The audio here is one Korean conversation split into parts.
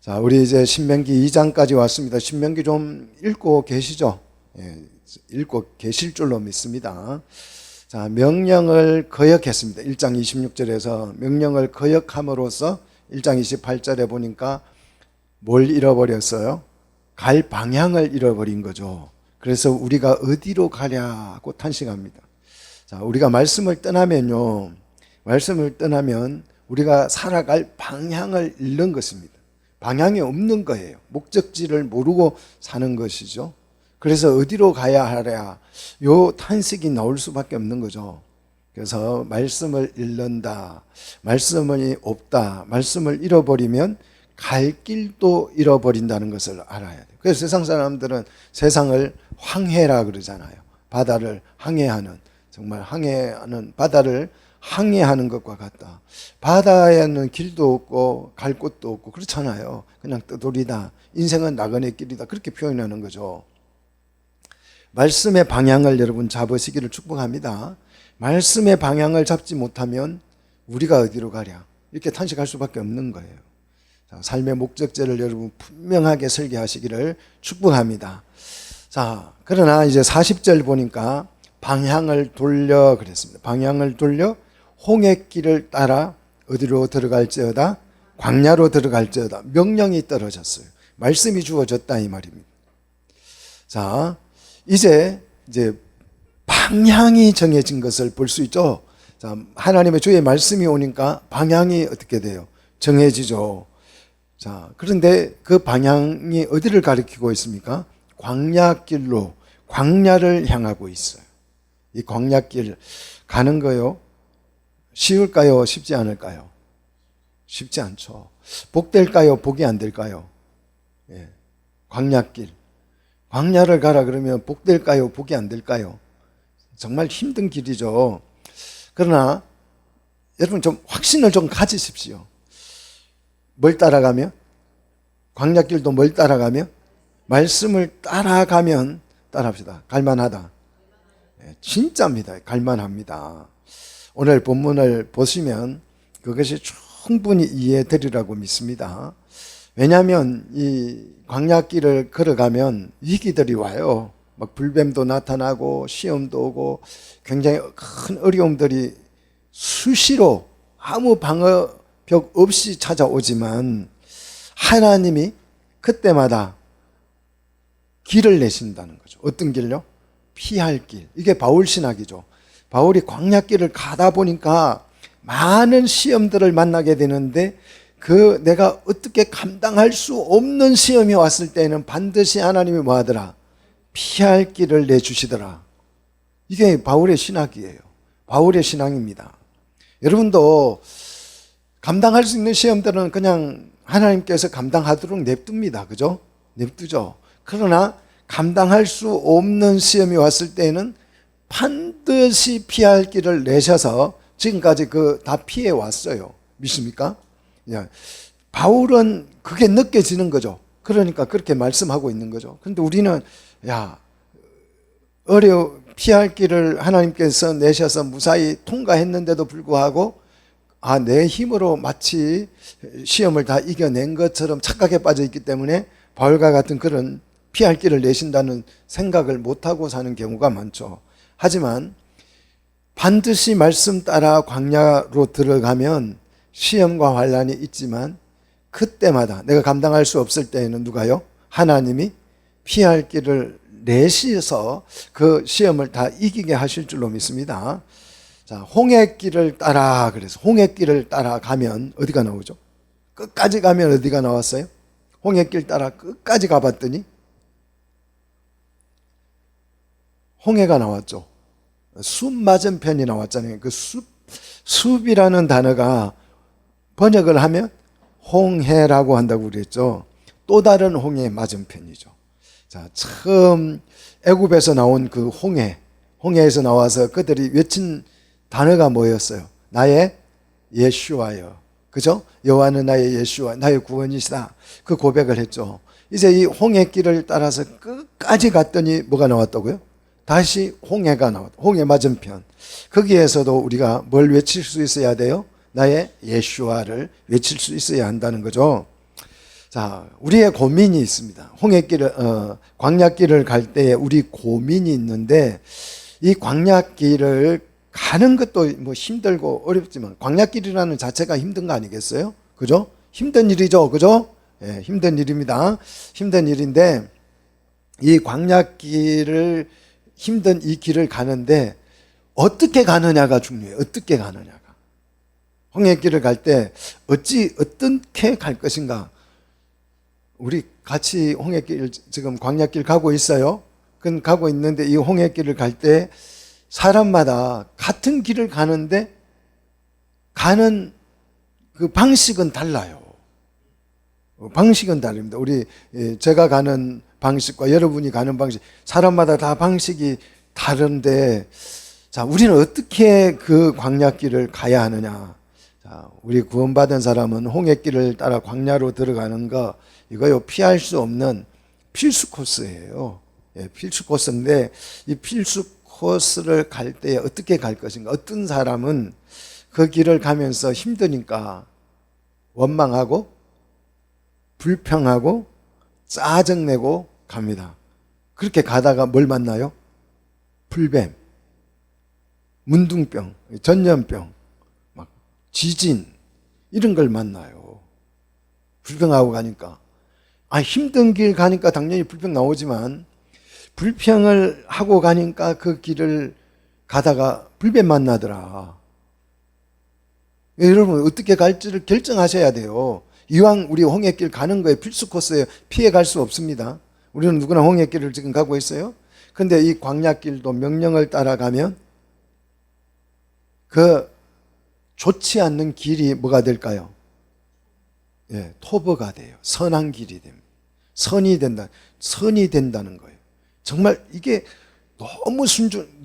자, 우리 이제 신명기 2장까지 왔습니다. 신명기 좀 읽고 계시죠? 예, 읽고 계실 줄로 믿습니다. 자, 명령을 거역했습니다. 1장 26절에서 명령을 거역함으로써 1장 28절에 보니까 뭘 잃어버렸어요? 갈 방향을 잃어버린 거죠. 그래서 우리가 어디로 가랴고 탄식합니다. 자, 우리가 말씀을 떠나면요, 말씀을 떠나면 우리가 살아갈 방향을 잃는 것입니다. 방향이 없는 거예요. 목적지를 모르고 사는 것이죠. 그래서 어디로 가야 하랴, 요 탄식이 나올 수밖에 없는 거죠. 그래서 말씀을 잃는다, 말씀이 없다, 말씀을 잃어버리면 갈 길도 잃어버린다는 것을 알아야 돼요. 그래서 세상 사람들은 세상을 황해라 그러잖아요. 바다를 항해하는, 정말 항해하는, 바다를 항해하는 것과 같다. 바다에는 길도 없고 갈 곳도 없고 그렇잖아요. 그냥 떠돌이다. 인생은 나그네 길이다. 그렇게 표현하는 거죠. 말씀의 방향을 여러분 잡으시기를 축복합니다. 말씀의 방향을 잡지 못하면 우리가 어디로 가랴, 이렇게 탄식할 수밖에 없는 거예요. 자, 삶의 목적지를 여러분 분명하게 설계하시기를 축복합니다. 자, 그러나 이제 40절 보니까 방향을 돌려 그랬습니다. 방향을 돌려 홍해길을 따라 어디로 들어갈지어다, 광야로 들어갈지어다. 명령이 떨어졌어요. 말씀이 주어졌다 이 말입니다. 자, 이제 방향이 정해진 것을 볼 수 있죠. 자, 하나님의 주의 말씀이 오니까 방향이 어떻게 돼요? 정해지죠. 자, 그런데 그 방향이 어디를 가리키고 있습니까? 광야길로, 광야를 향하고 있어요. 이 광야길 가는 거요, 쉬울까요? 쉽지 않을까요? 쉽지 않죠. 복될까요? 복이 안 될까요? 예. 광야길. 광야를 가라 그러면 복될까요? 복이 안 될까요? 정말 힘든 길이죠. 그러나 여러분 좀 확신을 좀 가지십시오. 뭘 따라가며? 광야길도 뭘 따라가며? 말씀을 따라가면, 따라합시다, 갈만하다. 예, 진짜입니다. 갈만합니다. 오늘 본문을 보시면 그것이 충분히 이해되리라고 믿습니다. 왜냐하면 이 광야길을 걸어가면 위기들이 와요. 막 불뱀도 나타나고 시험도 오고 굉장히 큰 어려움들이 수시로 아무 방어벽 없이 찾아오지만 하나님이 그때마다 길을 내신다는 거죠. 어떤 길요? 피할 길. 이게 바울 신학이죠. 바울이 광야길을 가다 보니까 많은 시험들을 만나게 되는데 그 내가 어떻게 감당할 수 없는 시험이 왔을 때는 반드시 하나님이 뭐 하더라? 피할 길을 내주시더라. 이게 바울의 신학이에요. 바울의 신앙입니다. 여러분도 감당할 수 있는 시험들은 그냥 하나님께서 감당하도록 냅둡니다. 그죠? 냅두죠. 그러나 감당할 수 없는 시험이 왔을 때는 반드시 피할 길을 내셔서 지금까지 다 피해 왔어요. 믿습니까? 바울은 그게 느껴지는 거죠. 그러니까 그렇게 말씀하고 있는 거죠. 그런데 우리는 피할 길을 하나님께서 내셔서 무사히 통과했는데도 불구하고 내 힘으로 마치 시험을 다 이겨낸 것처럼 착각에 빠져 있기 때문에 바울과 같은 그런 피할 길을 내신다는 생각을 못하고 사는 경우가 많죠. 하지만 반드시 말씀 따라 광야로 들어가면 시험과 환난이 있지만 그때마다 내가 감당할 수 없을 때에는 누가요? 하나님이 피할 길을 내셔서 그 시험을 다 이기게 하실 줄로 믿습니다. 자, 홍해길을 따라, 그래서 홍해길을 따라 가면 어디가 나오죠? 끝까지 가면 어디가 나왔어요? 홍해길 따라 끝까지 가봤더니 홍해가 나왔죠. 숲 맞은편이 나왔잖아요. 그 숲이라는 단어가 번역을 하면 홍해라고 한다고 그랬죠. 또 다른 홍해 맞은편이죠. 자, 처음 애굽에서 나온 그 홍해에서 나와서 그들이 외친 단어가 뭐였어요? 나의 예슈아여. 그죠? 여호와는 나의 예슈아, 나의 구원이시다. 그 고백을 했죠. 이제 이 홍해길을 따라서 끝까지 갔더니 뭐가 나왔다고요? 다시 홍해가 나왔다. 홍해 맞은편. 거기에서도 우리가 뭘 외칠 수 있어야 돼요? 나의 예슈아를 외칠 수 있어야 한다는 거죠. 자, 우리의 고민이 있습니다. 광야길을 갈 때에 우리 고민이 있는데, 이 광야길을 가는 것도 뭐 힘들고 어렵지만, 광야길이라는 자체가 힘든 거 아니겠어요? 그죠? 힘든 일이죠. 그죠? 예, 힘든 일입니다. 힘든 일인데, 이 광야길을, 힘든 이 길을 가는데, 어떻게 가느냐가 중요해요. 어떻게 가느냐가. 홍해길을 갈 때, 어떻게 갈 것인가. 우리 같이 홍해길, 지금 광야길 가고 있어요. 그건 가고 있는데 이 홍해길을 갈 때 사람마다 같은 길을 가는데 가는 그 방식은 달라요. 방식은 다릅니다. 제가 가는 방식과 여러분이 가는 방식, 사람마다 다 방식이 다른데, 자, 우리는 어떻게 그 광야길을 가야 하느냐. 자, 우리 구원받은 사람은 홍해길을 따라 광야로 들어가는 거, 이거요, 피할 수 없는 필수 코스예요. 예, 필수 코스인데, 이 필수 코스를 갈 때 어떻게 갈 것인가. 어떤 사람은 그 길을 가면서 힘드니까 원망하고, 불평하고, 짜증내고 갑니다. 그렇게 가다가 뭘 만나요? 불뱀, 문둥병, 전염병, 막 지진, 이런 걸 만나요. 불평하고 가니까. 힘든 길 가니까 당연히 불평 나오지만, 불평을 하고 가니까 그 길을 가다가 불뱀 만나더라. 여러분, 어떻게 갈지를 결정하셔야 돼요. 이왕 우리 홍해길 가는 거에 필수 코스에 피해 갈 수 없습니다. 우리는 누구나 홍해길을 지금 가고 있어요. 근데 이 광야길도 명령을 따라가면 그 좋지 않는 길이 뭐가 될까요? 예, 토버가 돼요. 선한 길이 됩니다. 선이 된다는 거예요. 정말 이게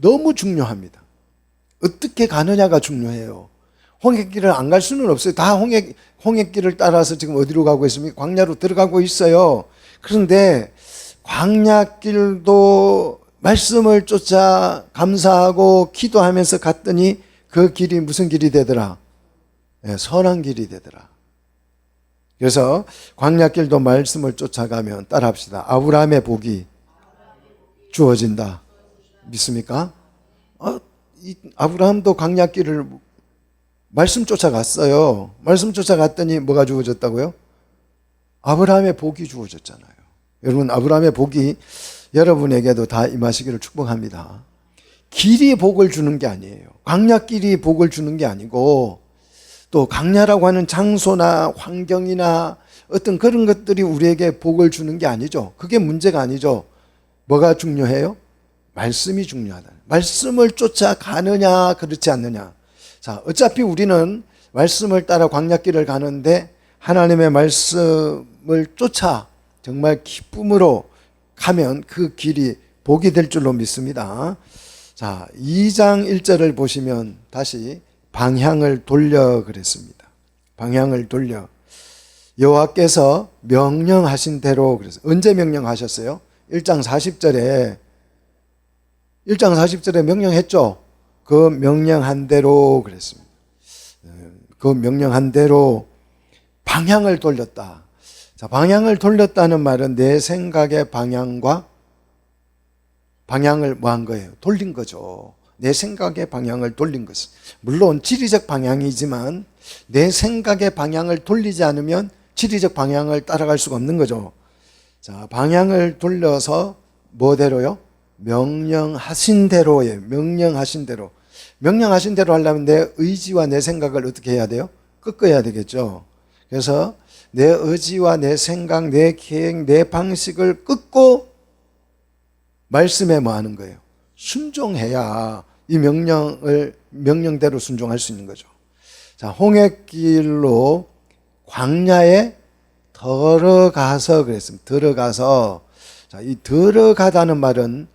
너무 중요합니다. 어떻게 가느냐가 중요해요. 홍해길을 안 갈 수는 없어요. 다 홍해길을 따라서 지금 어디로 가고 있습니까? 광야로 들어가고 있어요. 그런데 광야길도 말씀을 쫓아 감사하고 기도하면서 갔더니 그 길이 무슨 길이 되더라? 네, 선한 길이 되더라. 그래서 광야길도 말씀을 쫓아가면 따라합시다. 아브라함의 복이 주어진다. 믿습니까? 아브라함도 광야길을 말씀 쫓아갔어요. 말씀 쫓아갔더니 뭐가 주어졌다고요? 아브라함의 복이 주어졌잖아요. 여러분, 아브라함의 복이 여러분에게도 다 임하시기를 축복합니다. 길이 복을 주는 게 아니에요. 광야길이 복을 주는 게 아니고, 또 광야라고 하는 장소나 환경이나 어떤 그런 것들이 우리에게 복을 주는 게 아니죠. 그게 문제가 아니죠. 뭐가 중요해요? 말씀이 중요하다. 말씀을 쫓아가느냐 그렇지 않느냐. 자, 어차피 우리는 말씀을 따라 광야길을 가는데 하나님의 말씀을 쫓아 정말 기쁨으로 가면 그 길이 복이 될 줄로 믿습니다. 자, 2장 1절을 보시면 다시 방향을 돌려 그랬습니다. 방향을 돌려. 여호와께서 명령하신 대로 그랬어요. 언제 명령하셨어요? 1장 40절에 명령했죠. 그 명령한 대로 그랬습니다. 그 명령한 대로 방향을 돌렸다. 자, 방향을 돌렸다는 말은 내 생각의 방향과 방향을 뭐 한 거예요? 돌린 거죠. 내 생각의 방향을 돌린 것은. 물론 지리적 방향이지만 내 생각의 방향을 돌리지 않으면 지리적 방향을 따라갈 수가 없는 거죠. 자, 방향을 돌려서 뭐대로요? 명령하신 대로예요. 명령하신 대로. 명령하신 대로 하려면 내 의지와 내 생각을 어떻게 해야 돼요? 꺾어야 되겠죠. 그래서 내 의지와 내 생각, 내 계획, 내 방식을 꺾고 말씀에 뭐 하는 거예요? 순종해야 이 명령대로 순종할 수 있는 거죠. 자, 홍해길로 광야에 들어가서 그랬습니다. 들어가서. 자, 이 들어가다는 말은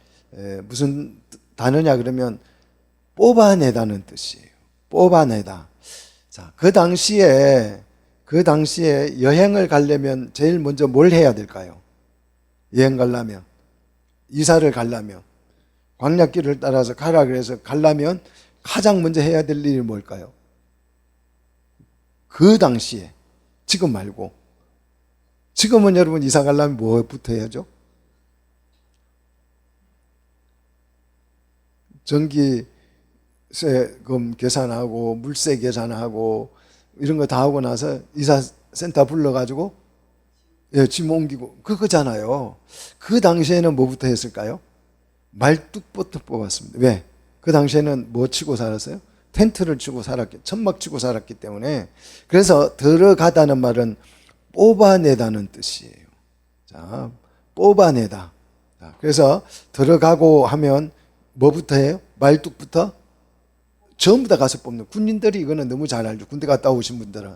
무슨 단어냐 그러면 뽑아내다는 뜻이에요. 뽑아내다. 자, 그 당시에 여행을 가려면 제일 먼저 뭘 해야 될까요? 여행 가려면, 이사를 가려면, 광야길을 따라서 가라 그래서 가려면 가장 먼저 해야 될 일이 뭘까요? 그 당시에, 지금 말고, 지금은 여러분 이사 가려면 뭐부터 해야죠? 전기세금 계산하고 물세 계산하고 이런 거 다 하고 나서 이사센터 불러가지고 짐 옮기고 그거잖아요. 그 당시에는 뭐부터 했을까요? 말뚝부터 뽑았습니다. 왜? 그 당시에는 뭐 치고 살았어요? 텐트를 치고 살았기, 천막 치고 살았기 때문에. 그래서 들어가다는 말은 뽑아내다는 뜻이에요. 자, 뽑아내다. 자, 그래서 들어가고 하면 뭐부터 해요? 말뚝부터 전부 다 가서 뽑는. 군인들이 이거는 너무 잘 알죠. 군대 갔다 오신 분들은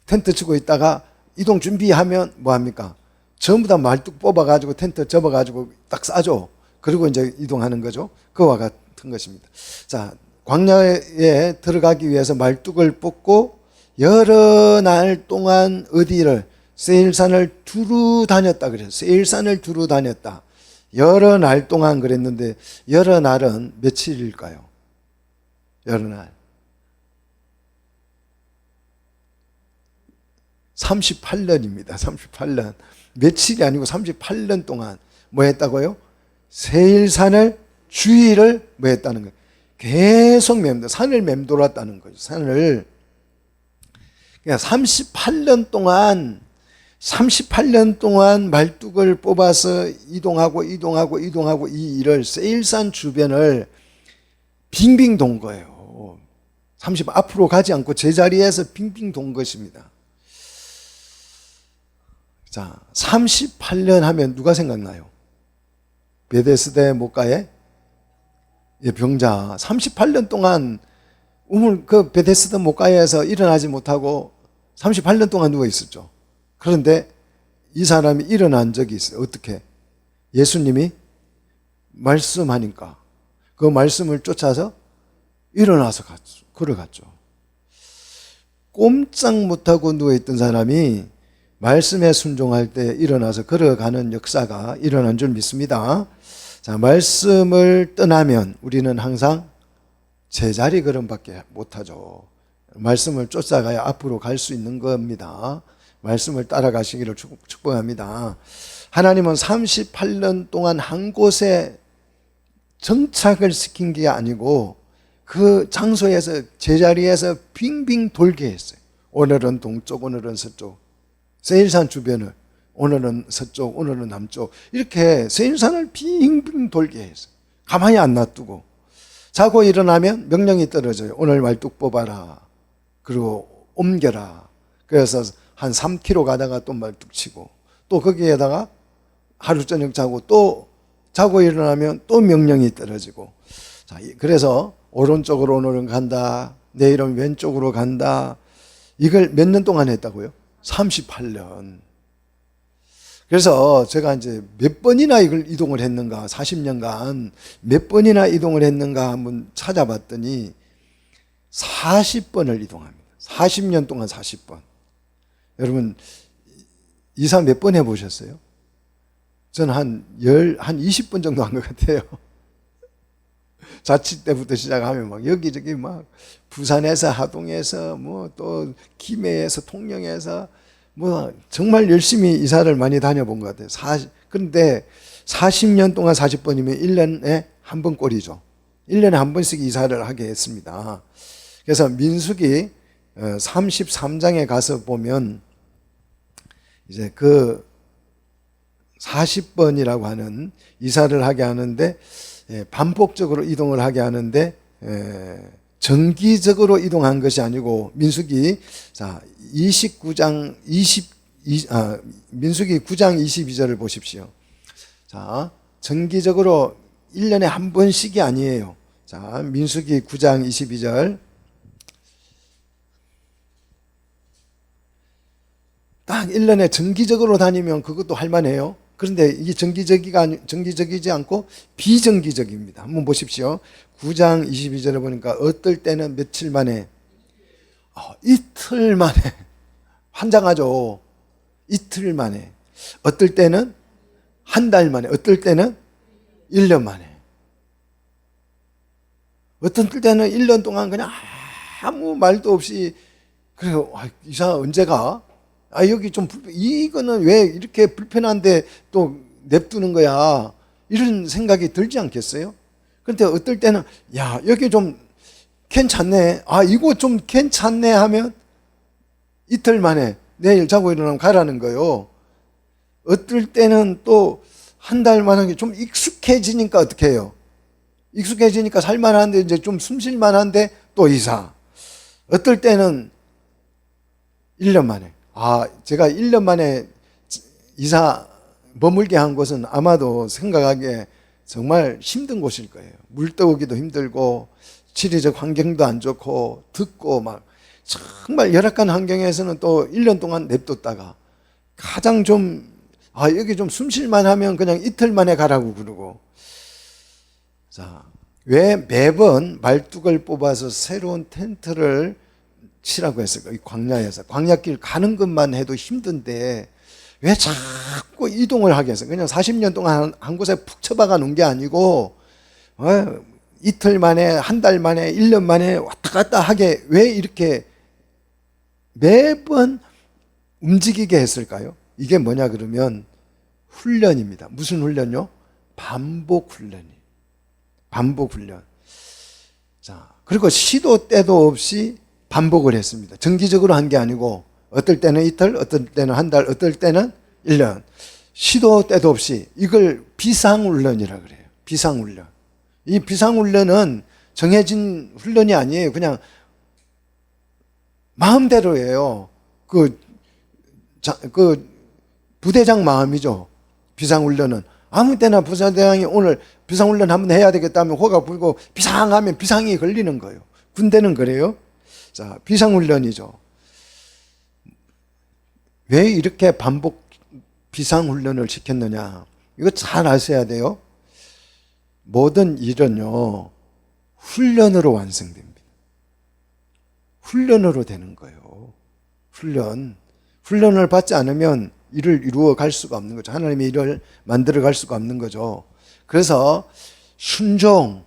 텐트 치고 있다가 이동 준비하면 뭐 합니까? 전부 다 말뚝 뽑아가지고 텐트 접어가지고 딱 싸죠. 그리고 이제 이동하는 거죠. 그와 같은 것입니다. 자, 광야에 들어가기 위해서 말뚝을 뽑고 여러 날 동안 어디를? 세일산을 두루 다녔다 그래서 세일산을 두루 다녔다. 여러 날 동안 그랬는데 여러 날은 며칠일까요? 여러 날 38년입니다. 38년. 며칠이 아니고 38년 동안 뭐 했다고요? 세일산을 주위를 뭐 했다는 거예요? 계속 산을 맴돌았다는 거죠. 산을. 그러니까 38년 동안 말뚝을 뽑아서 이동하고 이 일을 세일산 주변을 빙빙 돈 거예요. 앞으로 가지 않고 제자리에서 빙빙 돈 것입니다. 자, 38년 하면 누가 생각나요? 베데스다 목가의 병자. 38년 동안 그 베데스다 목가에서 일어나지 못하고 38년 동안 누워 있었죠. 그런데 이 사람이 일어난 적이 있어요. 어떻게? 예수님이 말씀하니까 그 말씀을 쫓아서 일어나서 걸어갔죠. 꼼짝 못하고 누워있던 사람이 말씀에 순종할 때 일어나서 걸어가는 역사가 일어난 줄 믿습니다. 자, 말씀을 떠나면 우리는 항상 제자리 걸음밖에 못하죠. 말씀을 쫓아가야 앞으로 갈 수 있는 겁니다. 말씀을 따라가시기를 축복합니다. 하나님은 38년 동안 한 곳에 정착을 시킨 게 아니고 그 장소에서 제자리에서 빙빙 돌게 했어요. 오늘은 동쪽, 오늘은 서쪽. 세일산 주변을 오늘은 서쪽, 오늘은 남쪽 이렇게 세일산을 빙빙 돌게 했어요. 가만히 안 놔두고 자고 일어나면 명령이 떨어져요. 오늘 말뚝 뽑아라. 그리고 옮겨라. 그래서 한 3km 가다가 또 말뚝 치고 또 거기에다가 하루 저녁 자고 또 자고 일어나면 또 명령이 떨어지고. 자, 그래서 오른쪽으로 오늘은 간다. 내일은 왼쪽으로 간다. 이걸 몇 년 동안 했다고요? 38년. 그래서 제가 이제 몇 번이나 이걸 이동을 했는가, 40년간 몇 번이나 이동을 했는가 한번 찾아봤더니 40번을 이동합니다. 40년 동안 40번. 여러분, 이사 몇 번 해보셨어요? 저는 한 20번 정도 한 것 같아요. 자취 때부터 시작하면 막 여기저기 막 부산에서 하동에서 뭐 또 김해에서 통영에서 뭐 정말 열심히 이사를 많이 다녀본 것 같아요. 그런데 40년 동안 40번이면 1년에 한 번 꼴이죠. 1년에 한 번씩 이사를 하게 했습니다. 그래서 민수기 33장에 가서 보면 이제 그 40번이라고 하는 이사를 하게 하는데 반복적으로 이동을 하게 하는데 정기적으로 이동한 것이 아니고 민수기 민수기 9장 22절을 보십시오. 자, 정기적으로 1년에 한 번씩이 아니에요. 자, 민수기 9장 22절. 딱 1년에 정기적으로 다니면 그것도 할만해요. 그런데 이게 정기적이지 않고 비정기적입니다. 한번 보십시오. 9장 22절에 보니까 어떨 때는 며칠 만에, 이틀 만에, 환장하죠. 이틀 만에. 어떨 때는 한 달 만에, 어떨 때는 1년 만에. 어떤 때는 1년 동안 그냥 아무 말도 없이, 그래요. 이사 언제 가? 여기 좀 이거는 왜 이렇게 불편한데 또 냅두는 거야? 이런 생각이 들지 않겠어요? 근데 어떨 때는 여기 좀 괜찮네. 이거 좀 괜찮네 하면 이틀 만에 내일 자고 일어나면 가라는 거예요. 어떨 때는 또 한 달 만한 게 좀 익숙해지니까 어떻게 해요? 익숙해지니까 살만한데 이제 좀 숨쉴만한데 또 이사. 어떨 때는 1년 만에. 제가 1년 만에 이사 머물게 한 곳은 아마도 생각하기에 정말 힘든 곳일 거예요. 물 떠오기도 힘들고 지리적 환경도 안 좋고 덥고 막 정말 열악한 환경에서는 또 1년 동안 냅뒀다가 가장 좀 여기 좀 숨쉴만 하면 그냥 이틀 만에 가라고 그러고. 자, 왜 매번 말뚝을 뽑아서 새로운 텐트를 치라고 했을까? 이 광야에서. 광야길 가는 것만 해도 힘든데 왜 자꾸 이동을 하게 했어요? 그냥 40년 동안 한 곳에 푹 처박아 놓은 게 아니고 이틀 만에, 한 달 만에, 1년 만에 왔다 갔다 하게 왜 이렇게 매번 움직이게 했을까요? 이게 뭐냐 그러면 훈련입니다. 무슨 훈련요? 반복 훈련이. 반복 훈련. 자, 그리고 시도 때도 없이 반복을 했습니다. 정기적으로 한 게 아니고 어떨 때는 이틀, 어떨 때는 한 달, 어떨 때는 1년. 시도 때도 없이 이걸 비상훈련이라 그래요. 비상훈련. 이 비상훈련은 정해진 훈련이 아니에요. 그냥 마음대로예요. 그 부대장 마음이죠. 비상훈련은. 아무 때나 부사대장이 오늘 비상훈련 한번 해야 되겠다면 호가 불고 비상하면 비상이 걸리는 거예요. 군대는 그래요. 자, 비상훈련이죠. 왜 이렇게 반복 비상훈련을 시켰느냐? 이거 잘 아셔야 돼요. 모든 일은요, 훈련으로 완성됩니다. 훈련으로 되는 거예요. 훈련을 받지 않으면 일을 이루어 갈 수가 없는 거죠. 하나님의 일을 만들어 갈 수가 없는 거죠. 그래서 순종.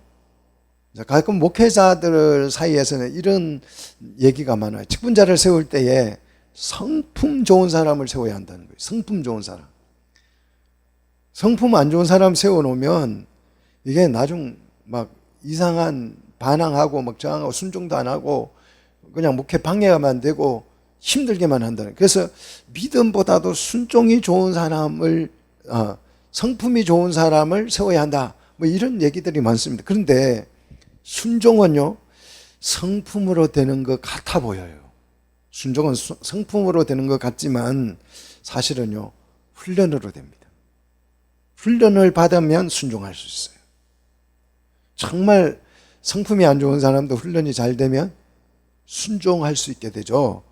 가끔 목회자들 사이에서는 이런 얘기가 많아요. 직분자를 세울 때에 성품 좋은 사람을 세워야 한다는 거예요. 성품 좋은 사람. 성품 안 좋은 사람 세워놓으면 이게 나중 막 이상한 반항하고 막 저항하고 순종도 안 하고 그냥 목회 방해만 되고 힘들게만 한다는. 그래서 믿음보다도 순종이 좋은 사람을 성품이 좋은 사람을 세워야 한다. 뭐 이런 얘기들이 많습니다. 그런데 순종은요, 성품으로 되는 것 같아 보여요. 순종은 성품으로 되는 것 같지만 사실은요, 훈련으로 됩니다. 훈련을 받으면 순종할 수 있어요. 정말 성품이 안 좋은 사람도 훈련이 잘 되면 순종할 수 있게 되죠.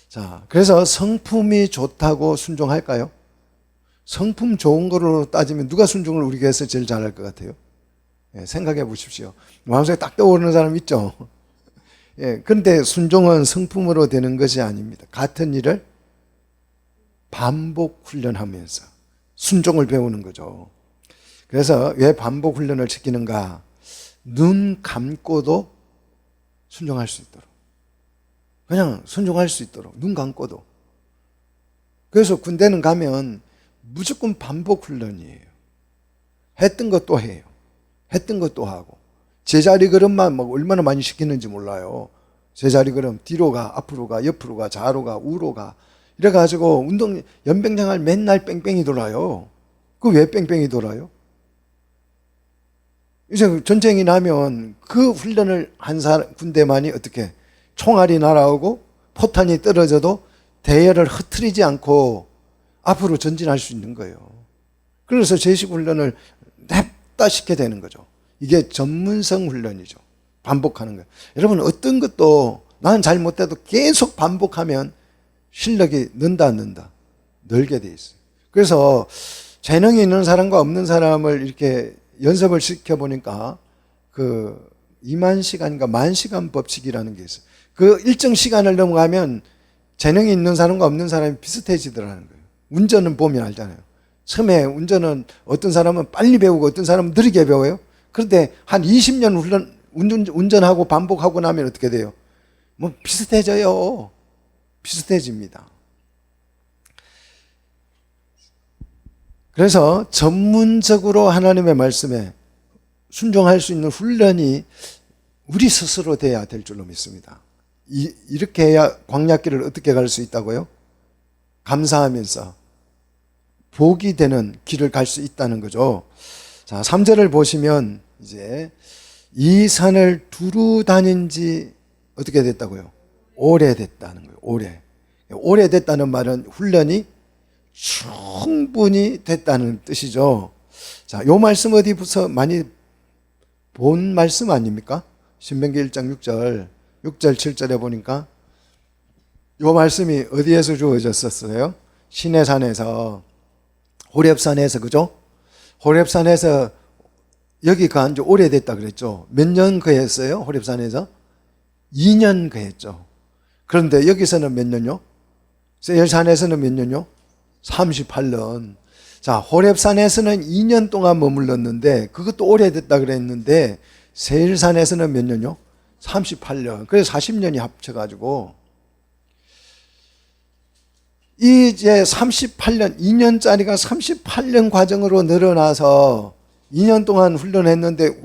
자, 그래서 성품이 좋다고 순종할까요? 성품 좋은 거로 따지면 누가 순종을 우리 교회에서 제일 잘할 것 같아요? 생각해 보십시오. 마음속에 딱 떠오르는 사람 있죠? 그런데 순종은 성품으로 되는 것이 아닙니다. 같은 일을 반복 훈련하면서 순종을 배우는 거죠. 그래서 왜 반복 훈련을 시키는가? 눈 감고도 순종할 수 있도록. 그냥 순종할 수 있도록. 눈 감고도. 그래서 군대는 가면 무조건 반복 훈련이에요. 했던 것도 해요. 했던 것도 하고. 제자리 걸음만 막 얼마나 많이 시키는지 몰라요. 제자리 걸음 뒤로 가, 앞으로 가, 옆으로 가, 좌로 가, 우로 가. 이래가지고 운동 연병장을 맨날 뺑뺑이 돌아요. 그 왜 뺑뺑이 돌아요? 이제 전쟁이 나면 그 훈련을 한 사람 군대만이 어떻게 총알이 날아오고 포탄이 떨어져도 대열을 흐트리지 않고 앞으로 전진할 수 있는 거예요. 그래서 제식 훈련을 냅다 시켜야 되는 거죠. 이게 전문성 훈련이죠. 반복하는 거예요. 여러분 어떤 것도 나는 잘 못해도 계속 반복하면 실력이 는다 안 는다? 늘게 돼 있어요. 그래서 재능이 있는 사람과 없는 사람을 이렇게 연습을 시켜보니까 그 2만 시간인가 10,000시간 법칙이라는 게 있어요. 그 일정 시간을 넘어가면 재능이 있는 사람과 없는 사람이 비슷해지더라는 거예요. 운전은 보면 알잖아요. 처음에 운전은 어떤 사람은 빨리 배우고 어떤 사람은 느리게 배워요. 그런데 한 20년 운전하고 반복하고 나면 어떻게 돼요? 뭐 비슷해져요. 비슷해집니다. 그래서 전문적으로 하나님의 말씀에 순종할 수 있는 훈련이 우리 스스로 돼야 될 줄로 믿습니다. 이렇게 해야 광야길을 어떻게 갈 수 있다고요? 감사하면서 복이 되는 길을 갈 수 있다는 거죠. 자, 3절을 보시면 이제 이 산을 두루 다닌 지 어떻게 됐다고요? 오래됐다는 거예요. 오래됐다는 말은 훈련이 충분히 됐다는 뜻이죠. 자, 요 말씀 어디서 많이 본 말씀 아닙니까? 신명기 1장 6절, 7절에 보니까 요 말씀이 어디에서 주어졌었어요? 시내산에서, 호렙산에서, 그죠? 호렙산에서 여기 간 지 오래됐다 그랬죠. 몇 년 거했어요? 호렙산에서? 2년 거했죠. 그런데 여기서는 몇 년요? 세일산에서는 몇 년요? 38년. 자, 호렙산에서는 2년 동안 머물렀는데 그것도 오래됐다 그랬는데 세일산에서는 몇 년요? 38년. 그래서 40년이 합쳐가지고 이제 38년, 2년짜리가 38년 과정으로 늘어나서 2년 동안 훈련했는데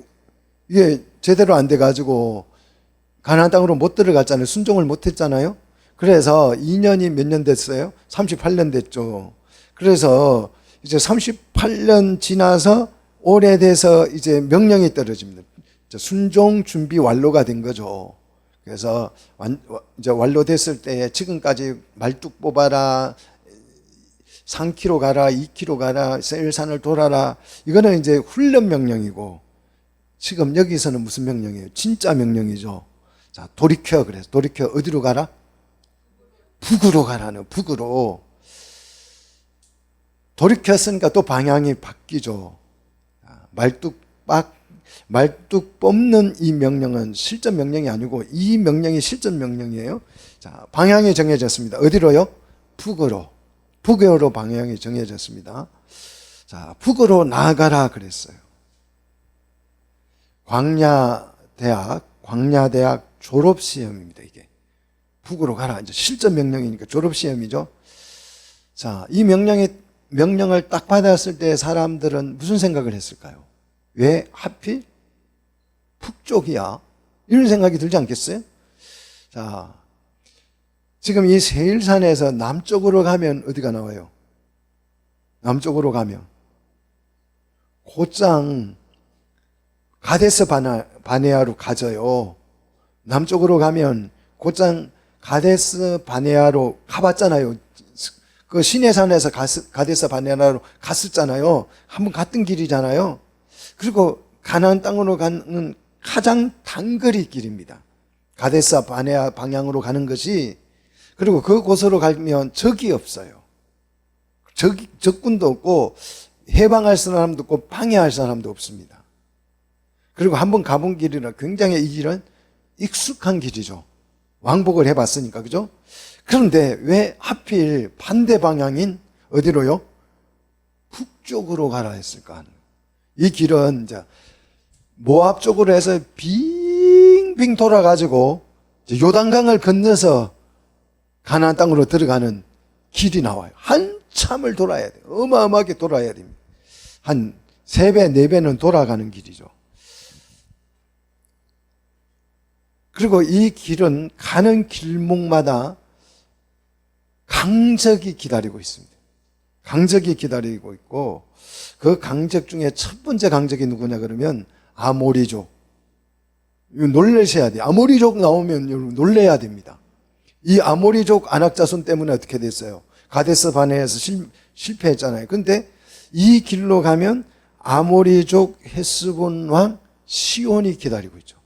이게 제대로 안 돼가지고 가나안 땅으로 못 들어갔잖아요. 순종을 못 했잖아요. 그래서 2년이 몇 년 됐어요? 38년 됐죠. 그래서 이제 38년 지나서 오래돼서 이제 명령이 떨어집니다. 순종 준비 완료가 된 거죠. 그래서 이제 완료됐을 때 지금까지 말뚝 뽑아라, 3km 가라, 2km 가라, 세일산을 돌아라, 이거는 이제 훈련 명령이고 지금 여기서는 무슨 명령이에요? 진짜 명령이죠. 자, 돌이켜. 그래서 돌이켜 어디로 가라? 북으로 가라는, 북으로. 돌이켰으니까 또 방향이 바뀌죠. 말뚝 뽑는 이 명령은 실전 명령이 아니고 이 명령이 실전 명령이에요. 자, 방향이 정해졌습니다. 어디로요? 북으로. 북으로 방향이 정해졌습니다. 자, 북으로 나아가라 그랬어요. 광야대학 졸업시험입니다, 이게. 북으로 가라. 이제 실전 명령이니까 졸업시험이죠. 자, 이 명령을 딱 받았을 때 사람들은 무슨 생각을 했을까요? 왜 하필 북쪽이야? 이런 생각이 들지 않겠어요? 자, 지금 이 세일산에서 남쪽으로 가면 어디가 나와요? 남쪽으로 가면 곧장 가데스 바네아로 가져요. 남쪽으로 가면 곧장 가데스 바네아로 가봤잖아요. 그 시내산에서 가데스 바네아로 갔었잖아요. 한번 갔던 길이잖아요. 그리고 가나안 땅으로 가는 가장 단거리 길입니다. 가데스 바네아 방향으로 가는 것이. 그리고 그곳으로 가면 적이 없어요. 적군도 없고 해방할 사람도 없고 방해할 사람도 없습니다. 그리고 한번 가본 길이라 굉장히 이 길은 익숙한 길이죠. 왕복을 해봤으니까, 그죠? 그런데 왜 하필 반대 방향인 어디로요? 북쪽으로 가라 했을까 하는. 이 길은 이제 모압 쪽으로 해서 빙빙 돌아가지고 요단강을 건너서 가나안 땅으로 들어가는 길이 나와요. 한참을 돌아야 돼요. 어마어마하게 돌아야 됩니다. 한 3배, 4배는 돌아가는 길이죠. 그리고 이 길은 가는 길목마다 강적이 기다리고 있습니다. 강적이 기다리고 있고 그 강적 중에 첫 번째 강적이 누구냐 그러면 아모리족. 이거 놀라셔야 돼요. 아모리족 나오면 여러분 놀라야 됩니다. 이 아모리족 안악자손 때문에 어떻게 됐어요? 가데스 바네아에서 실패했잖아요. 근데 이 길로 가면 아모리족 헤스본 왕 시온이 기다리고 있죠.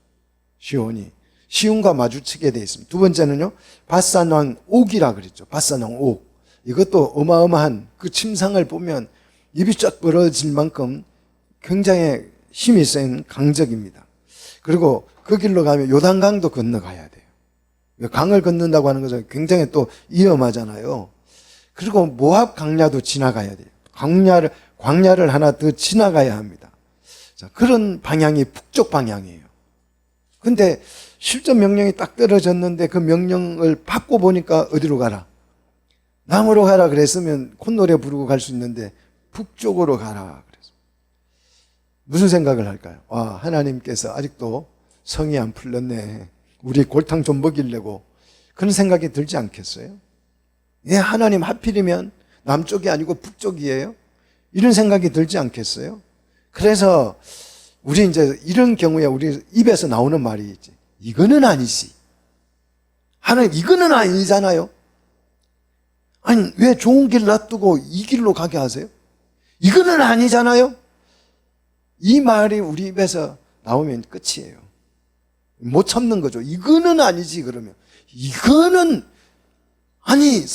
시온과 마주치게 되어 있습니다. 두 번째는요, 바산 왕 옥이라 그랬죠. 바산 왕 옥. 이것도 어마어마한 그 침상을 보면 입이 쫙 벌어질 만큼 굉장히 힘이 센 강적입니다. 그리고 그 길로 가면 요단강도 건너가야 돼요. 강을 건넌다고 하는 것은 굉장히 또 위험하잖아요. 그리고 모압 광야도 지나가야 돼요. 광야를 하나 더 지나가야 합니다. 자, 그런 방향이 북쪽 방향이에요. 근데 실전 명령이 딱 떨어졌는데 그 명령을 받고 보니까 어디로 가라? 남으로 가라 그랬으면 콧노래 부르고 갈 수 있는데 북쪽으로 가라. 그래서 무슨 생각을 할까요? 와, 하나님께서 아직도 성이 안 풀렸네. 우리 골탕 좀 먹이려고. 그런 생각이 들지 않겠어요? 예, 하나님 하필이면 남쪽이 아니고 북쪽이에요? 이런 생각이 들지 않겠어요? 그래서 우리 이제 이런 경우에 우리 입에서 나오는 말이 있지. 이거는 아니지. 하나님, 이거는 아니잖아요. 아니, 왜 좋은 길 놔두고 이 길로 가게 하세요? 이거는 아니잖아요. 이 말이 우리 입에서 나오면 끝이에요. 못 참는 거죠. 이거는 아니지 그러면. 이거는 아니,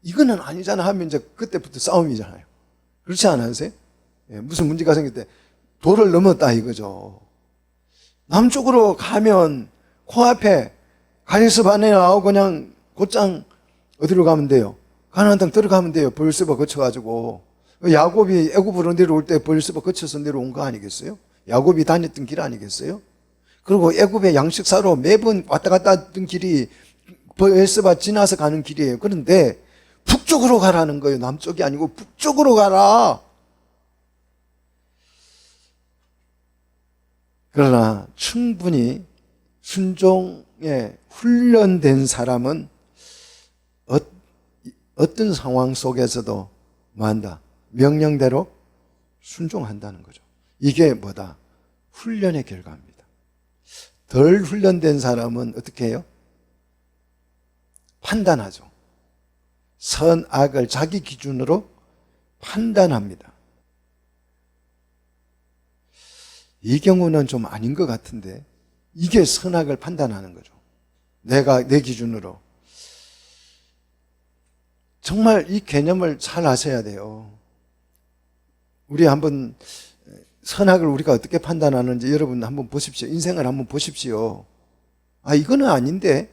이거는 아니잖아 하면 이제 그때부터 싸움이잖아요. 그렇지 않으세요? 예, 무슨 문제가 생길 때 도를 넘었다 이거죠. 남쪽으로 가면 코앞에 가리스 반에 나오고 그냥 곧장 어디로 가면 돼요? 가나안 땅 들어가면 돼요. 벌스바 거쳐가지고. 야곱이 애굽으로 내려올 때 벌스바 거쳐서 내려온 거 아니겠어요? 야곱이 다녔던 길 아니겠어요? 그리고 애굽의 양식사로 매번 왔다 갔다 했던 길이 벌스바 지나서 가는 길이에요. 그런데 북쪽으로 가라는 거예요. 남쪽이 아니고 북쪽으로 가라. 그러나 충분히 순종에 훈련된 사람은 어떤 상황 속에서도 뭐한다? 명령대로 순종한다는 거죠. 이게 뭐다? 훈련의 결과입니다. 덜 훈련된 사람은 어떻게 해요? 판단하죠. 선악을 자기 기준으로 판단합니다. 이 경우는 좀 아닌 것 같은데 이게 선악을 판단하는 거죠. 내가 내 기준으로. 정말 이 개념을 잘 아셔야 돼요. 우리 한번 선악을 우리가 어떻게 판단하는지 여러분 한번 보십시오. 인생을 한번 보십시오. 아, 이거는 아닌데.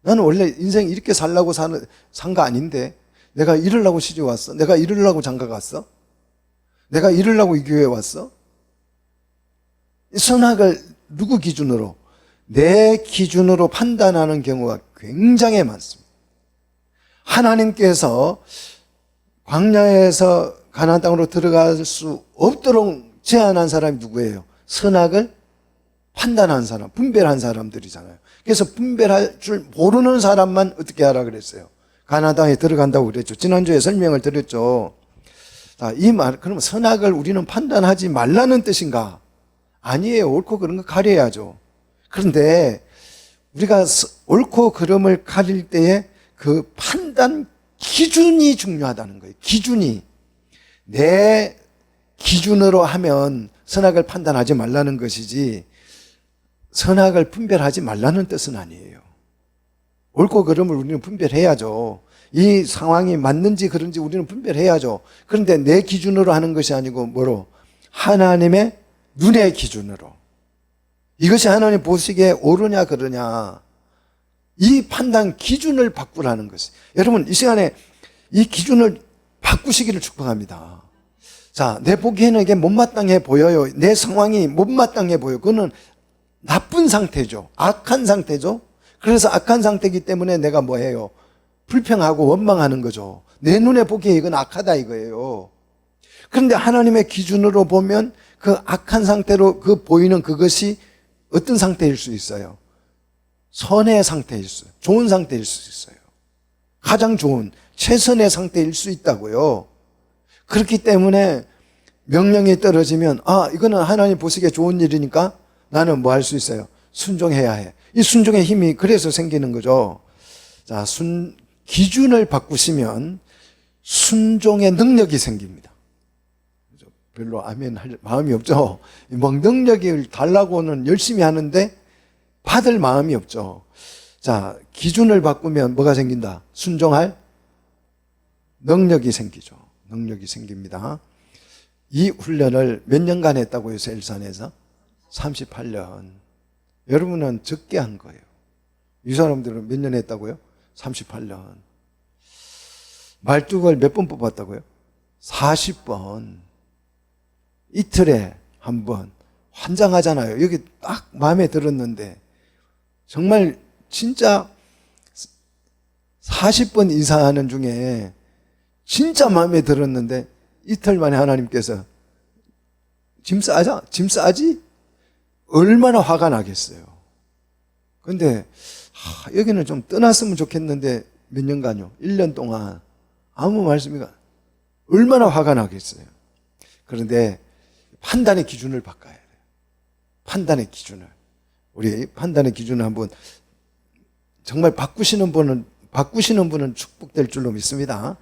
나는 원래 인생 이렇게 살라고 산 거 아닌데. 내가 이러려고 시집 왔어? 내가 이러려고 장가 갔어? 내가 이러려고 이 교회에 왔어? 선악을 누구 기준으로? 내 기준으로 판단하는 경우가 굉장히 많습니다. 하나님께서 광야에서 가나안 땅으로 들어갈 수 없도록 제한한 사람이 누구예요? 선악을 판단한 사람, 분별한 사람들이잖아요. 그래서 분별할 줄 모르는 사람만 어떻게 하라 그랬어요? 가나안 땅에 들어간다고 그랬죠. 지난주에 설명을 드렸죠. 자, 이 말, 그러면 선악을 우리는 판단하지 말라는 뜻인가? 아니에요. 옳고 그른 거 가려야죠. 그런데 우리가 옳고 그름을 가릴 때에 그 판단 기준이 중요하다는 거예요. 기준이. 내 기준으로 하면 선악을 판단하지 말라는 것이지 선악을 분별하지 말라는 뜻은 아니에요. 옳고 그름을 우리는 분별해야죠. 이 상황이 맞는지 그런지 우리는 분별해야죠. 그런데 내 기준으로 하는 것이 아니고 뭐로? 하나님의 눈의 기준으로. 이것이 하나님 보시기에 옳으냐 그러냐. 이 판단 기준을 바꾸라는 것이. 여러분 이 시간에 이 기준을 바꾸시기를 축복합니다. 자, 내 보기에는 이게 못마땅해 보여요. 내 상황이 못마땅해 보여요. 그거는 나쁜 상태죠. 악한 상태죠. 그래서 악한 상태이기 때문에 내가 뭐해요? 불평하고 원망하는 거죠. 내 눈에 보기에 이건 악하다 이거예요. 그런데 하나님의 기준으로 보면 그 악한 상태로 그 보이는 그것이 어떤 상태일 수 있어요? 선의 상태일 수, 좋은 상태일 수 있어요. 가장 좋은, 최선의 상태일 수 있다고요. 그렇기 때문에 명령이 떨어지면 아, 이거는 하나님 보시기에 좋은 일이니까 나는 뭐 할 수 있어요? 순종해야 해. 이 순종의 힘이 그래서 생기는 거죠. 자, 기준을 바꾸시면 순종의 능력이 생깁니다. 별로 아멘 할 마음이 없죠. 막 능력을 달라고는 열심히 하는데 받을 마음이 없죠. 자, 기준을 바꾸면 뭐가 생긴다? 순종할 능력이 생기죠. 능력이 생깁니다. 이 훈련을 몇 년간 했다고 해서 일산에서? 38년. 여러분은 적게 한 거예요. 이 사람들은 몇 년 했다고요? 38년. 말뚝을 몇 번 뽑았다고요? 40번. 이틀에 한 번. 환장하잖아요. 여기 딱 마음에 들었는데 정말 진짜 40번 이사하는 중에 진짜 마음에 들었는데 이틀 만에 하나님께서 짐 싸자, 짐 싸지? 얼마나 화가 나겠어요. 근데 여기는 좀 떠났으면 좋겠는데 몇 년간요? 1년 동안 아무 말씀이 얼마나 화가 나겠어요. 그런데 판단의 기준을 바꿔야 돼요. 판단의 기준을. 우리 판단의 기준을 한번 정말 바꾸시는 분은 축복될 줄로 믿습니다.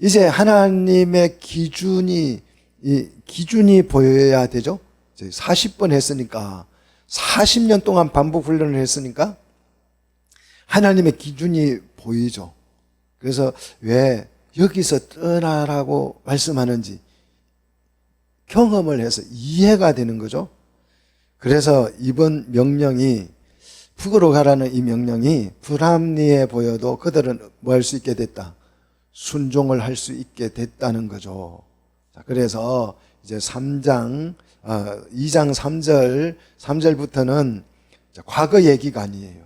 이제 하나님의 기준이 보여야 되죠. 40번 했으니까 40년 동안 반복 훈련을 했으니까 하나님의 기준이 보이죠. 그래서 왜 여기서 떠나라고 말씀하는지 경험을 해서 이해가 되는 거죠. 그래서 이번 명령이 북으로 가라는 이 명령이 불합리해 보여도 그들은 뭐 할 수 있게 됐다? 순종을 할 수 있게 됐다는 거죠. 그래서 이제 2장 3절부터는 과거 얘기가 아니에요.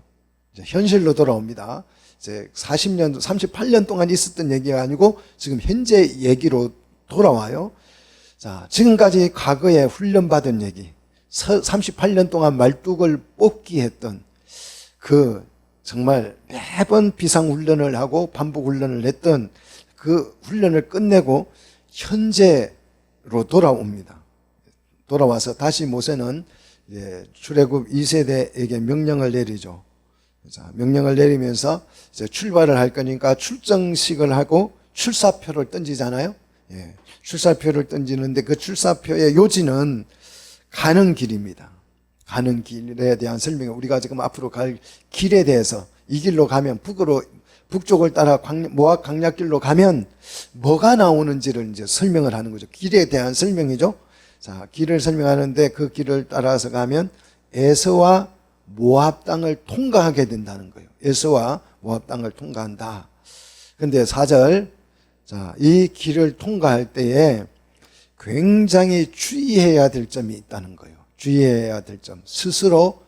이제 현실로 돌아옵니다. 이제 38년 동안 있었던 얘기가 아니고 지금 현재 얘기로 돌아와요. 자, 지금까지 과거에 훈련받은 얘기, 38년 동안 말뚝을 뽑기 했던 그 정말 매번 비상훈련을 하고 반복훈련을 했던 그 훈련을 끝내고 현재로 돌아옵니다. 돌아와서 다시 모세는 출애굽 2세대에게 명령을 내리죠. 자, 명령을 내리면서 이제 출발을 할 거니까 출정식을 하고 출사표를 던지잖아요. 출사표를 던지는데 그 출사표의 요지는 가는 길입니다. 가는 길에 대한 설명, 우리가 지금 앞으로 갈 길에 대해서 이 길로 가면 북쪽을 따라 모압 강약길로 가면 뭐가 나오는지를 이제 설명을 하는 거죠. 길에 대한 설명이죠. 자, 길을 설명하는데 그 길을 따라서 가면 에서와 모압 땅을 통과하게 된다는 거예요. 에서와 모압 땅을 통과한다. 근데 4절, 자, 이 길을 통과할 때에 굉장히 주의해야 될 점이 있다는 거예요. 주의해야 될 점. 스스로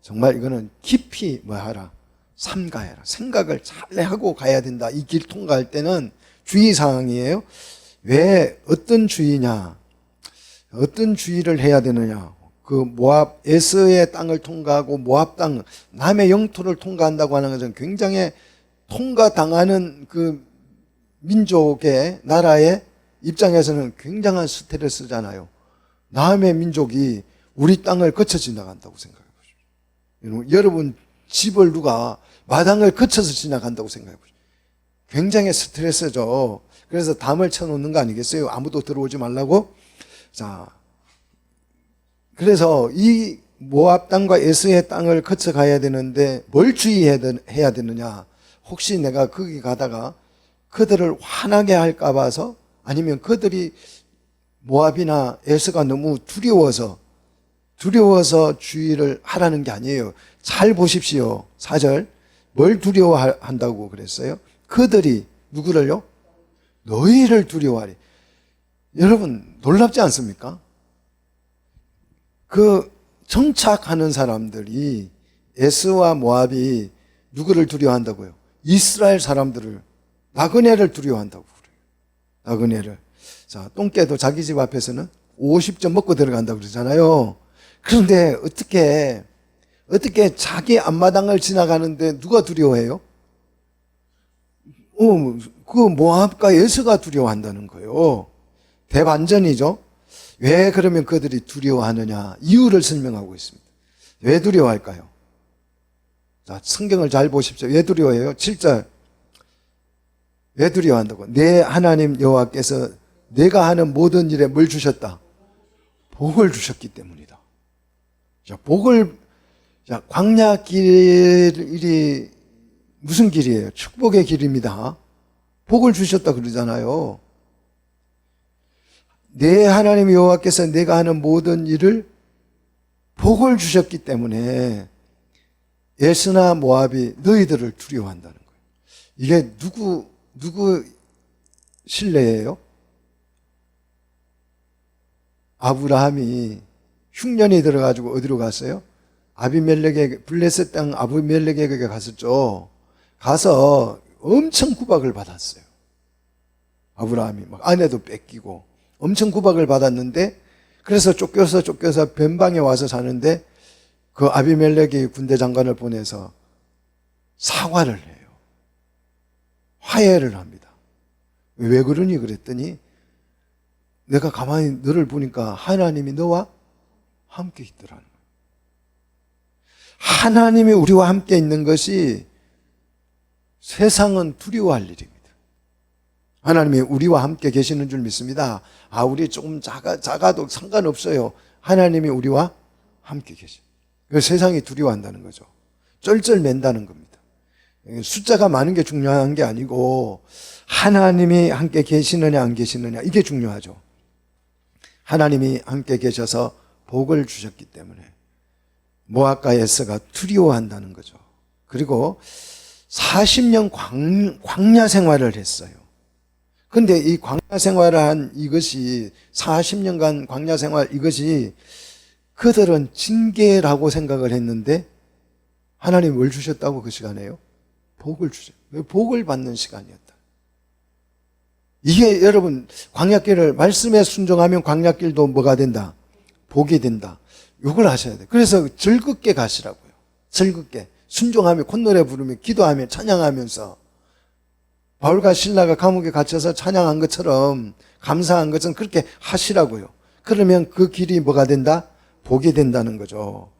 정말 이거는 깊이 하라. 삼가해라. 생각을 잘 하고 가야 된다. 이 길 통과할 때는 주의사항이에요. 왜 어떤 주의냐? 어떤 주의를 해야 되느냐? 그 모압 에서의 땅을 통과하고 모압 땅 남의 영토를 통과한다고 하는 것은 굉장히 통과당하는 그 민족의 나라의 입장에서는 굉장한 스트레스잖아요. 남의 민족이 우리 땅을 거쳐 지나간다고 생각해 보십시오. 여러분 집을 누가 마당을 거쳐서 지나간다고 생각해 보십시오. 굉장히 스트레스죠. 그래서 담을 쳐놓는 거 아니겠어요? 아무도 들어오지 말라고. 자, 그래서 이 모압 땅과 에스의 땅을 거쳐 가야 되는데 뭘 주의해야 되느냐? 혹시 내가 거기 가다가 그들을 화나게 할까 봐서, 아니면 그들이 모압이나 에스가 너무 두려워서 주의를 하라는 게 아니에요. 잘 보십시오. 4절. 뭘 두려워한다고 그랬어요? 그들이 누구를요? 너희를 두려워하리. 여러분 놀랍지 않습니까? 그 정착하는 사람들이, 에스와 모압이 누구를 두려워한다고요? 이스라엘 사람들을, 나그네를 두려워한다고 그래요. 나그네를. 자, 똥개도 자기 집 앞에서는 50점 먹고 들어간다고 그러잖아요. 그런데 어떻게 자기 앞마당을 지나가는데 누가 두려워해요? 그 모압과 에스가 두려워한다는 거예요. 대반전이죠. 왜 그러면 그들이 두려워하느냐? 이유를 설명하고 있습니다. 왜 두려워할까요? 자, 성경을 잘 보십시오. 왜 두려워해요? 7절. 왜 두려워한다고? 내 하나님 여호와께서 내가 하는 모든 일에 뭘 주셨다? 복을 주셨기 때문이다. 자, 광야 길이 무슨 길이에요? 축복의 길입니다. 복을 주셨다 그러잖아요. 내 하나님 여호와께서 내가 하는 모든 일을 복을 주셨기 때문에 에스나 모압이 너희들을 두려워한다는 거예요. 이게 누구 신뢰예요? 아브라함이 흉년이 들어가지고 어디로 갔어요? 블레셋 땅 아비멜렉에게 갔었죠. 가서 엄청 구박을 받았어요. 아브라함이 막 아내도 뺏기고 엄청 구박을 받았는데, 그래서 쫓겨서 변방에 와서 사는데 그 아비멜렉이 군대 장관을 보내서 사과를 해요. 화해를 합니다. 왜 그러니 그랬더니, 내가 가만히 너를 보니까 하나님이 너와 함께 있더라는 거예요. 하나님이 우리와 함께 있는 것이 세상은 두려워할 일입니다. 하나님이 우리와 함께 계시는 줄 믿습니다. 우리 조금 작아도 상관없어요. 하나님이 우리와 함께 계셔. 세상이 두려워한다는 거죠. 쩔쩔맨다는 겁니다. 숫자가 많은 게 중요한 게 아니고 하나님이 함께 계시느냐 안 계시느냐, 이게 중요하죠. 하나님이 함께 계셔서 복을 주셨기 때문에 모압과 에서가 두려워한다는 거죠. 그리고 40년 광야 생활을 했어요. 근데 이 광야 생활을 한 이것이, 40년간 광야 생활 이것이 그들은 징계라고 생각을 했는데 하나님이 뭘 주셨다고? 그 시간에요? 복을 주셨어요. 복을 받는 시간이었다. 이게 여러분, 광야길을 말씀에 순종하면 광야길도 뭐가 된다? 복이 된다. 이걸 아셔야 돼요. 그래서 즐겁게 가시라고요. 즐겁게 순종하며 콧노래 부르며 기도하며 찬양하면서, 바울과 신라가 감옥에 갇혀서 찬양한 것처럼, 감사한 것은 그렇게 하시라고요. 그러면 그 길이 뭐가 된다? 복이 된다는 거죠.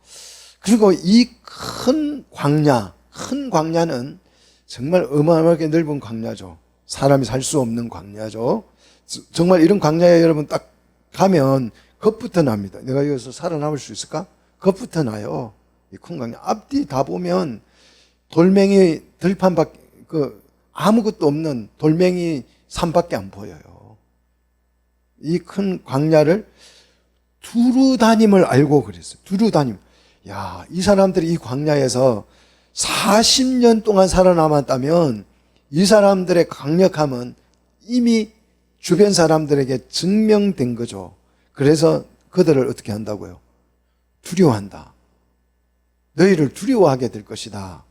그리고 이 큰 광야는 정말 어마어마하게 넓은 광야죠. 사람이 살 수 없는 광야죠. 정말 이런 광야에 여러분 딱 가면 겁부터 납니다. 내가 여기서 살아남을 수 있을까? 겁부터 나요. 이 큰 광야 앞뒤 다 보면 돌멩이 들판밖에, 아무것도 없는 돌멩이 산밖에 안 보여요. 이 큰 광야를 두루 다님을 알고 그랬어요. 두루 다님. 야, 이 사람들이 이 광야에서 40년 동안 살아남았다면 이 사람들의 강력함은 이미 주변 사람들에게 증명된 거죠. 그래서 그들을 어떻게 한다고요? 두려워한다. 너희를 두려워하게 될 것이다.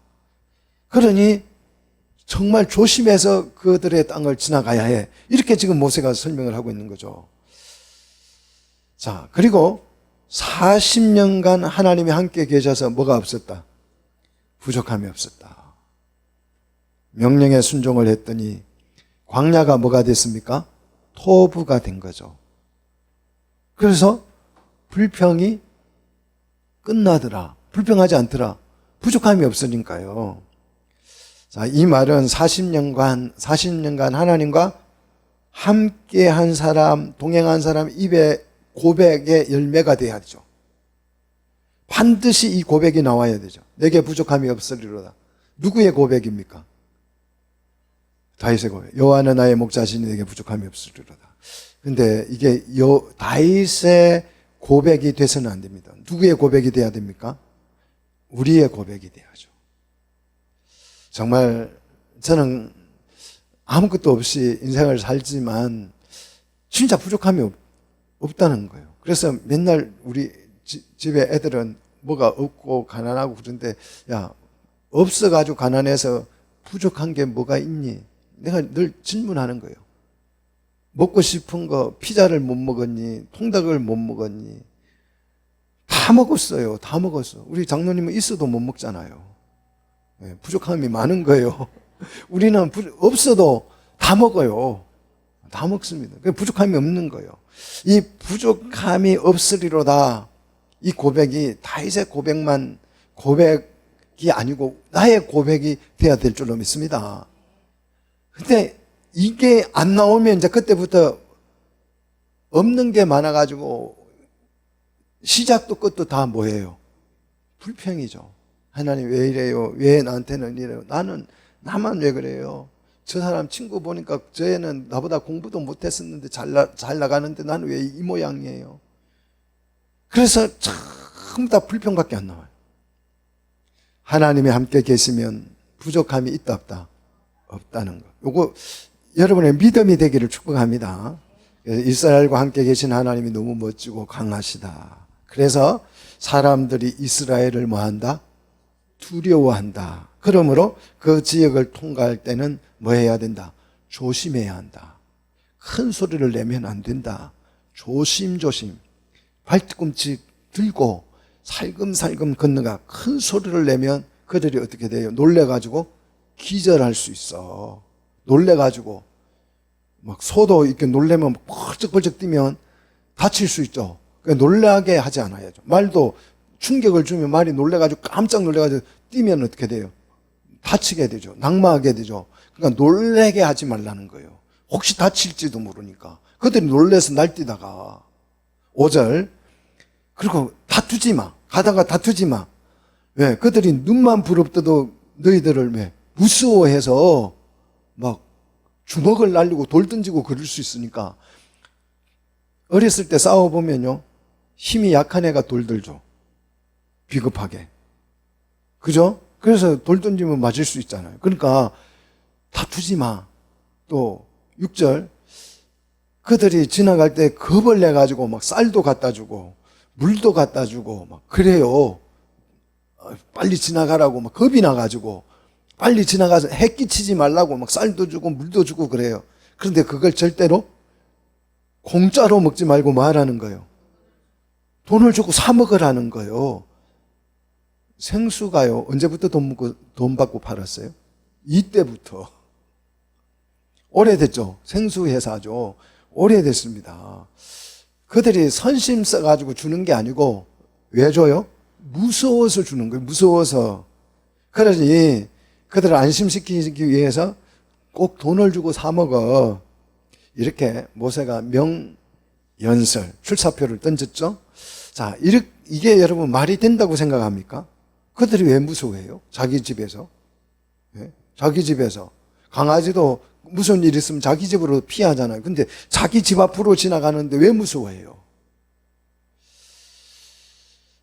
그러니 정말 조심해서 그들의 땅을 지나가야 해. 이렇게 지금 모세가 설명을 하고 있는 거죠. 자, 그리고 40년간 하나님이 함께 계셔서 뭐가 없었다? 부족함이 없었다. 명령에 순종을 했더니 광야가 뭐가 됐습니까? 토부가 된 거죠. 그래서 불평이 끝나더라. 불평하지 않더라. 부족함이 없으니까요. 자, 이 말은 40년간 하나님과 함께 한 사람, 동행한 사람 입에 고백의 열매가 돼야 되죠. 반드시 이 고백이 나와야 되죠. 내게 부족함이 없으리로다. 누구의 고백입니까? 다윗의 고백. 여호와는 나의 목자시니 내게 부족함이 없으리로다. 근데 이게 다윗의 고백이 돼서는 안 됩니다. 누구의 고백이 돼야 됩니까? 우리의 고백이 돼야죠. 정말 저는 아무것도 없이 인생을 살지만 진짜 부족함이 없다는 거예요. 그래서 맨날 우리 집에 애들은 뭐가 없고 가난하고 그런데, 야, 없어가지고 가난해서 부족한 게 뭐가 있니? 내가 늘 질문하는 거예요. 먹고 싶은 거 피자를 못 먹었니? 통닭을 못 먹었니? 다 먹었어요. 다 먹었어. 우리 장로님은 있어도 못 먹잖아요. 네, 부족함이 많은 거예요. 우리는 없어도 다 먹어요. 다 먹습니다. 부족함이 없는 거예요. 이 부족함이 없으리로다. 이 고백이 다윗의 고백이 아니고 나의 고백이 돼야 될 줄로 믿습니다. 근데 이게 안 나오면 이제 그때부터 없는 게 많아가지고 시작도 끝도 다 뭐예요? 불평이죠. 하나님 왜 이래요? 왜 나한테는 이래요? 나만 왜 그래요? 저 사람 친구 보니까 저 애는 나보다 공부도 못했었는데 잘 나가는데 나는 왜 이 모양이에요? 그래서 전부 다 불평밖에 안 나와요. 하나님이 함께 계시면 부족함이 있다 없다? 없다는 거. 요거 여러분의 믿음이 되기를 축복합니다. 이스라엘과 함께 계신 하나님이 너무 멋지고 강하시다. 그래서 사람들이 이스라엘을 뭐한다? 두려워한다. 그러므로 그 지역을 통과할 때는 뭐 해야 된다? 조심해야 한다. 큰 소리를 내면 안 된다. 조심조심 발뒤꿈치 들고 살금살금 건너가. 큰 소리를 내면 그들이 어떻게 돼요? 놀래가지고 기절할 수 있어. 놀래가지고 막 소도 이렇게 놀래면 벌쩍벌쩍 뛰면 다칠 수 있죠. 그러니까 놀라게 하지 않아야죠. 말도 충격을 주면 말이 놀래가지고 깜짝 놀래가지고 뛰면 어떻게 돼요? 다치게 되죠. 낙마하게 되죠. 그러니까 놀래게 하지 말라는 거예요. 혹시 다칠지도 모르니까. 그들이 놀래서 날뛰다가 5절 그리고 다투지 마. 가다가 다투지 마. 왜? 그들이 눈만 부릅떠도 너희들을 왜? 무서워해서 막 주먹을 날리고 돌 던지고 그럴 수 있으니까. 어렸을 때 싸워보면요, 힘이 약한 애가 돌 들죠. 비겁하게. 그죠? 그래서 돌 던지면 맞을 수 있잖아요. 그러니까 다투지 마. 또 6절 그들이 지나갈 때 겁을 내가지고 막 쌀도 갖다 주고 물도 갖다 주고 막 그래요. 빨리 지나가라고 막 겁이 나가지고 빨리 지나가서 해 끼치지 말라고 막 쌀도 주고 물도 주고 그래요. 그런데 그걸 절대로 공짜로 먹지 말고 뭐 하라는 거예요? 돈을 주고 사 먹으라는 거예요. 생수가요, 언제부터 돈 받고 팔았어요? 이때부터. 오래됐죠. 생수 회사죠. 오래됐습니다. 그들이 선심 써가지고 주는 게 아니고 왜 줘요? 무서워서 주는 거예요. 무서워서. 그러니 그들을 안심시키기 위해서 꼭 돈을 주고 사 먹어. 이렇게 모세가 명연설, 출사표를 던졌죠. 자, 이게 여러분 말이 된다고 생각합니까? 그들이 왜 무서워해요? 자기 집에서. 네? 자기 집에서. 강아지도 무슨 일 있으면 자기 집으로 피하잖아요. 근데 자기 집 앞으로 지나가는데 왜 무서워해요?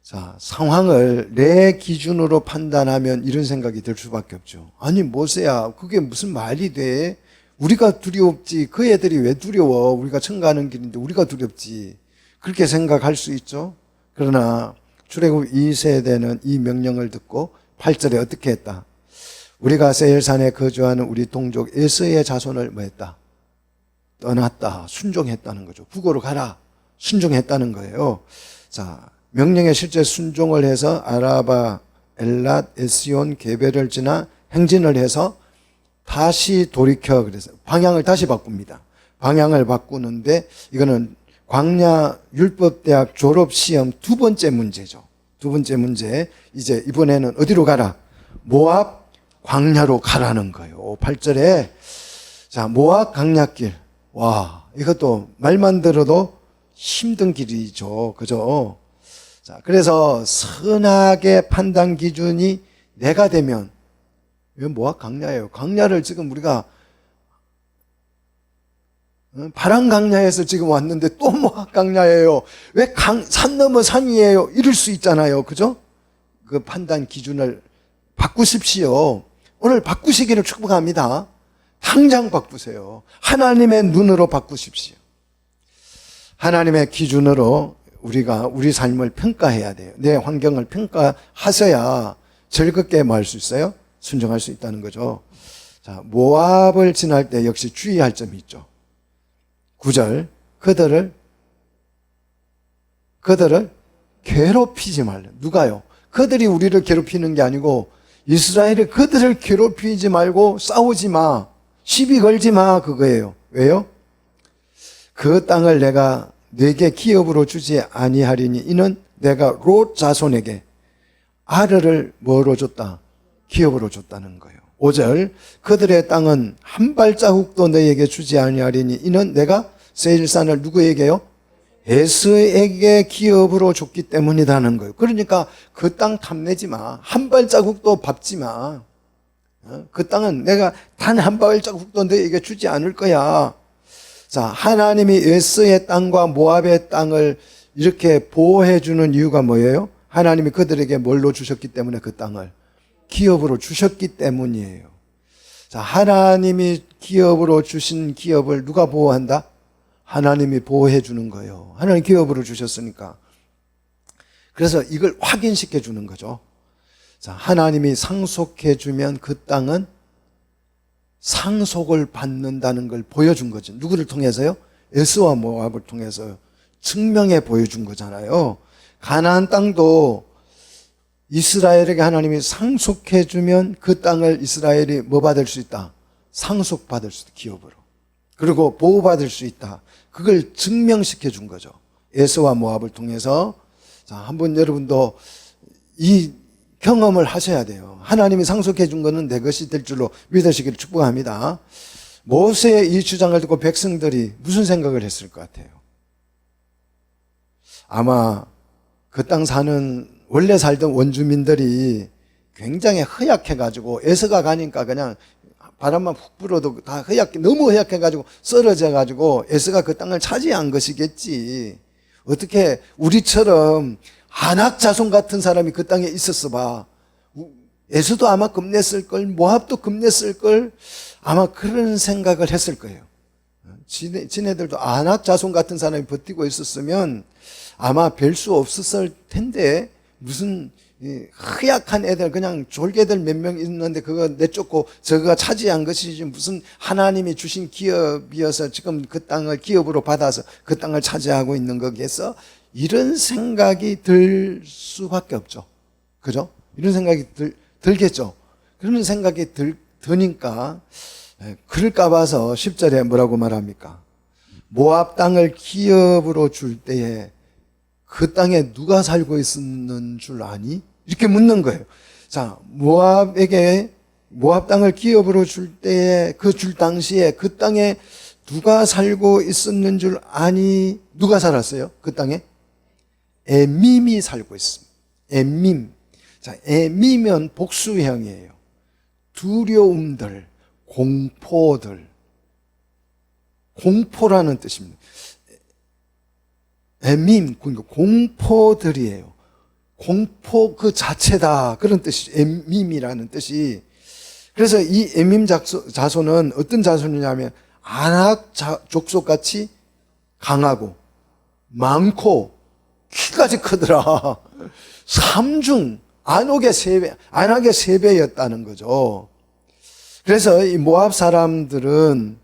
자, 상황을 내 기준으로 판단하면 이런 생각이 들 수밖에 없죠. 아니, 모세야, 그게 무슨 말이 돼? 우리가 두렵지. 그 애들이 왜 두려워? 우리가 청가하는 길인데 우리가 두렵지. 그렇게 생각할 수 있죠. 그러나 출애굽 2세대는 이 명령을 듣고 8절에 어떻게 했다? 우리가 세일산에 거주하는 우리 동족 에서의 자손을 뭐 했다? 떠났다. 순종했다는 거죠. 북으로 가라. 순종했다는 거예요. 자, 명령에 실제 순종을 해서 아라바, 엘랏, 에스온, 게벨을 지나 행진을 해서 다시 돌이켜. 그래서 방향을 다시 바꿉니다. 방향을 바꾸는데 이거는 광야 율법대학 졸업시험 두 번째 문제죠. 두 번째 문제. 이제 이번에는 어디로 가라? 모압 광야로 가라는 거예요. 8절에. 자, 모압 광야길. 와, 이것도 말만 들어도 힘든 길이죠. 그죠? 자, 그래서 선악의 판단 기준이 내가 되면, 왜 모압 광야예요? 광야를 지금 우리가 바람 강야에서 지금 왔는데 또 모압 강야예요. 왜 산 넘어 산이에요? 이럴 수 있잖아요. 그죠? 그 판단 기준을 바꾸십시오. 오늘 바꾸시기를 축복합니다. 당장 바꾸세요. 하나님의 눈으로 바꾸십시오. 하나님의 기준으로 우리가 우리 삶을 평가해야 돼요. 내 환경을 평가하셔야 즐겁게 뭐 할 수 있어요? 순종할 수 있다는 거죠. 자, 모압을 지날 때 역시 주의할 점이 있죠. 9절, 그들을 괴롭히지 말라. 누가요? 그들이 우리를 괴롭히는 게 아니고 이스라엘이 그들을 괴롭히지 말고 싸우지 마. 시비 걸지 마. 그거예요. 왜요? 그 땅을 내가 네게 기업으로 주지 아니하리니 이는 내가 롯 자손에게 아르를 뭐로 줬다? 기업으로 줬다는 거예요. 5절, 그들의 땅은 한 발자국도 너에게 주지 아니하리니 이는 내가 세일산을 누구에게요? 에서에게 기업으로 줬기 때문이라는 거예요. 그러니까 그 땅 탐내지 마. 한 발자국도 밟지 마. 그 땅은 내가 단 한 발자국도 너에게 주지 않을 거야. 자, 하나님이 에서의 땅과 모압의 땅을 이렇게 보호해 주는 이유가 뭐예요? 하나님이 그들에게 뭘로 주셨기 때문에 그 땅을 기업으로 주셨기 때문이에요. 자, 하나님이 기업으로 주신 기업을 누가 보호한다? 하나님이 보호해 주는 거예요. 하나님 기업으로 주셨으니까. 그래서 이걸 확인시켜 주는 거죠. 자, 하나님이 상속해 주면 그 땅은 상속을 받는다는 걸 보여준 거죠. 누구를 통해서요? 에스와 모압을 통해서 증명해 보여준 거잖아요. 가나안 땅도 이스라엘에게 하나님이 상속해 주면 그 땅을 이스라엘이 뭐 받을 수 있다? 상속받을 수 있다. 기업으로. 그리고 보호받을 수 있다. 그걸 증명시켜 준 거죠. 에스와 모압을 통해서. 자, 한번 여러분도 이 경험을 하셔야 돼요. 하나님이 상속해 준 거는 내 것이 될 줄로 믿으시기를 축복합니다. 모세의 이 주장을 듣고 백성들이 무슨 생각을 했을 것 같아요? 아마 그 땅 사는 원래 살던 원주민들이 굉장히 허약해가지고 에서가 가니까 그냥 바람만 훅 불어도 다 너무 허약해가지고 쓰러져가지고 에서가 그 땅을 차지한 것이겠지. 어떻게 우리처럼 아낙 자손 같은 사람이 그 땅에 있었어 봐. 에서도 아마 겁냈을걸, 모압도 겁냈을걸, 아마 그런 생각을 했을 거예요. 지네들도 아낙 자손 같은 사람이 버티고 있었으면 아마 별 수 없었을 텐데, 무슨 허약한 애들, 그냥 졸개들 몇 명 있는데 그거 내쫓고 저거가 차지한 것이지 무슨 하나님이 주신 기업이어서 지금 그 땅을 기업으로 받아서 그 땅을 차지하고 있는 거겠어? 이런 생각이 들 수밖에 없죠. 그죠? 이런 생각이 들겠죠. 그런 생각이 드니까 그럴까 봐서 10절에 뭐라고 말합니까? 모압 땅을 기업으로 줄 때에 그 땅에 누가 살고 있었는 줄 아니? 이렇게 묻는 거예요. 자, 모압 땅을 기업으로 줄 때에 줄 당시에 그 땅에 누가 살고 있었는 줄 아니? 누가 살았어요? 그 땅에? 에밈이 살고 있습니다. 에밈. 자, 에미면 복수형이에요. 두려움들, 공포들. 공포라는 뜻입니다. 에밈, 공포들이에요. 공포 그 자체다. 그런 뜻이죠. 에밈이라는 뜻이. 그래서 이 에밈 자손은 어떤 자손이냐면 아낙 족속같이 강하고 많고 키까지 크더라. 삼중 안악의 3배였다는 거죠. 그래서 이 모압 사람들은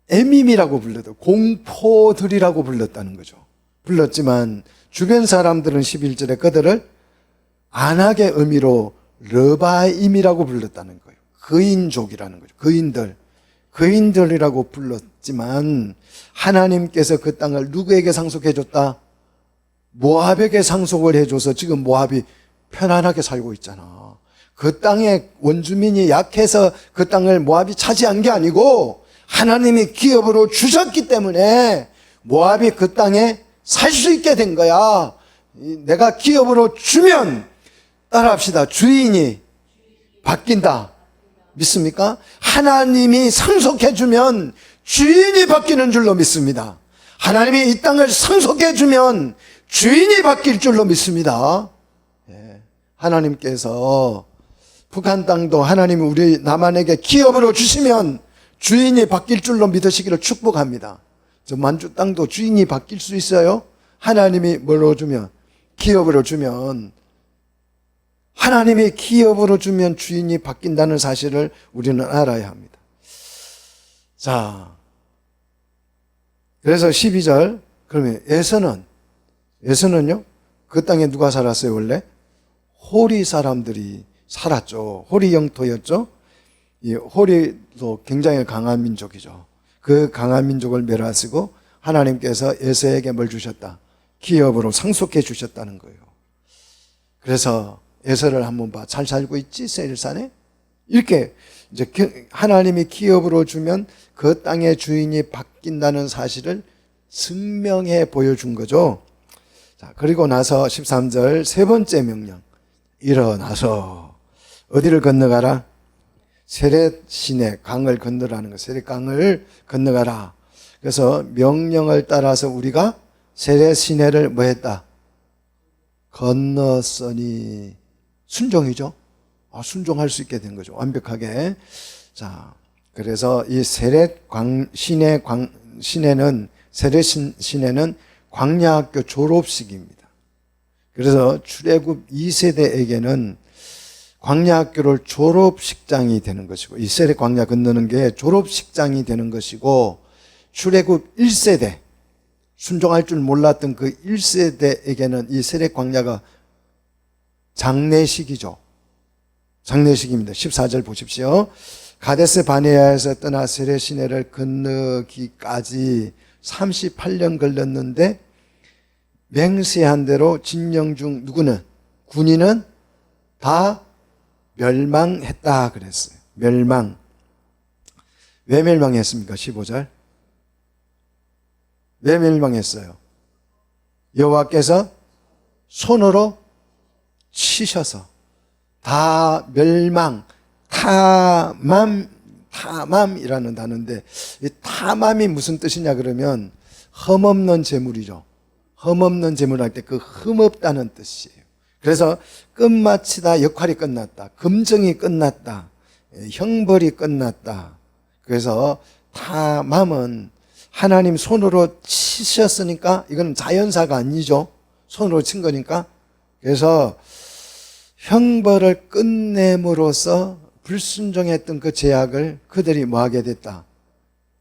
에밈이라고 불렀다. 공포들이라고 불렀다는 거죠. 불렀지만 주변 사람들은 11절에 그들을 안악의 의미로 르바임이라고 불렀다는 거예요. 거인족이라는 거죠. 거인들이라고 불렀지만 하나님께서 그 땅을 누구에게 상속해 줬다? 모압에게 상속을 해줘서 지금 모압이 편안하게 살고 있잖아. 그 땅에 원주민이 약해서 그 땅을 모압이 차지한 게 아니고 하나님이 기업으로 주셨기 때문에 모압이 그 땅에 살 수 있게 된 거야. 내가 기업으로 주면 따라합시다. 주인이 바뀐다. 믿습니까? 하나님이 상속해 주면 주인이 바뀌는 줄로 믿습니다. 하나님이 이 땅을 상속해 주면 주인이 바뀔 줄로 믿습니다. 하나님께서 북한 땅도 하나님이 우리 남한에게 기업으로 주시면 주인이 바뀔 줄로 믿으시기를 축복합니다. 저 만주 땅도 주인이 바뀔 수 있어요? 하나님이 뭘로 주면? 기업으로 주면. 하나님이 기업으로 주면 주인이 바뀐다는 사실을 우리는 알아야 합니다. 자, 그래서 12절, 그러면 에서는요? 그 땅에 누가 살았어요, 원래? 호리 사람들이 살았죠. 호리 영토였죠. 이 호리도 굉장히 강한 민족이죠. 그 강한 민족을 멸하시고 하나님께서 에서에게 뭘 주셨다? 기업으로 상속해 주셨다는 거예요. 그래서 에서를 한번 봐. 잘 살고 있지? 세일산에? 이렇게 이제 하나님이 기업으로 주면 그 땅의 주인이 바뀐다는 사실을 증명해 보여준 거죠. 자, 그리고 나서 13절 세 번째 명령. 일어나서 어디를 건너가라? 세렛 시내 강을 건너라는 거. 세렛 강을 건너가라. 그래서 명령을 따라서 우리가 세렛 시내를 뭐 했다? 건넜으니 순종이죠. 순종할 수 있게 된 거죠. 완벽하게. 자, 그래서 이 세렛 시내는 세렛 시내는 광야학교 졸업식입니다. 그래서 출애굽 2세대에게는 광야 학교를 졸업식장이 되는 것이고, 이스라엘 광야 건너는 게 졸업식장이 되는 것이고, 출애굽 1세대, 순종할 줄 몰랐던 그 1세대에게는 이 세례 광야가 장례식이죠. 장례식입니다. 14절 보십시오. 가데스 바네아에서 떠나 세례 시내를 건너기까지 38년 걸렸는데 맹세한 대로 진영 중 누구는? 군인은 다 멸망했다 그랬어요. 멸망. 왜 멸망했습니까? 15절. 왜 멸망했어요? 여호와께서 손으로 치셔서. 다 멸망, 탐함이라는 단어인데, 이 탐함이 무슨 뜻이냐 그러면 흠없는 재물이죠. 흠없는 재물 할 때 그 흠없다는 뜻이에요. 그래서 끝마치다, 역할이 끝났다, 금정이 끝났다, 형벌이 끝났다. 그래서 탐함은 하나님 손으로 치셨으니까 이건 자연사가 아니죠. 손으로 친 거니까. 그래서 형벌을 끝냄으로써 불순종했던 그 죄악을 그들이 뭐하게 됐다?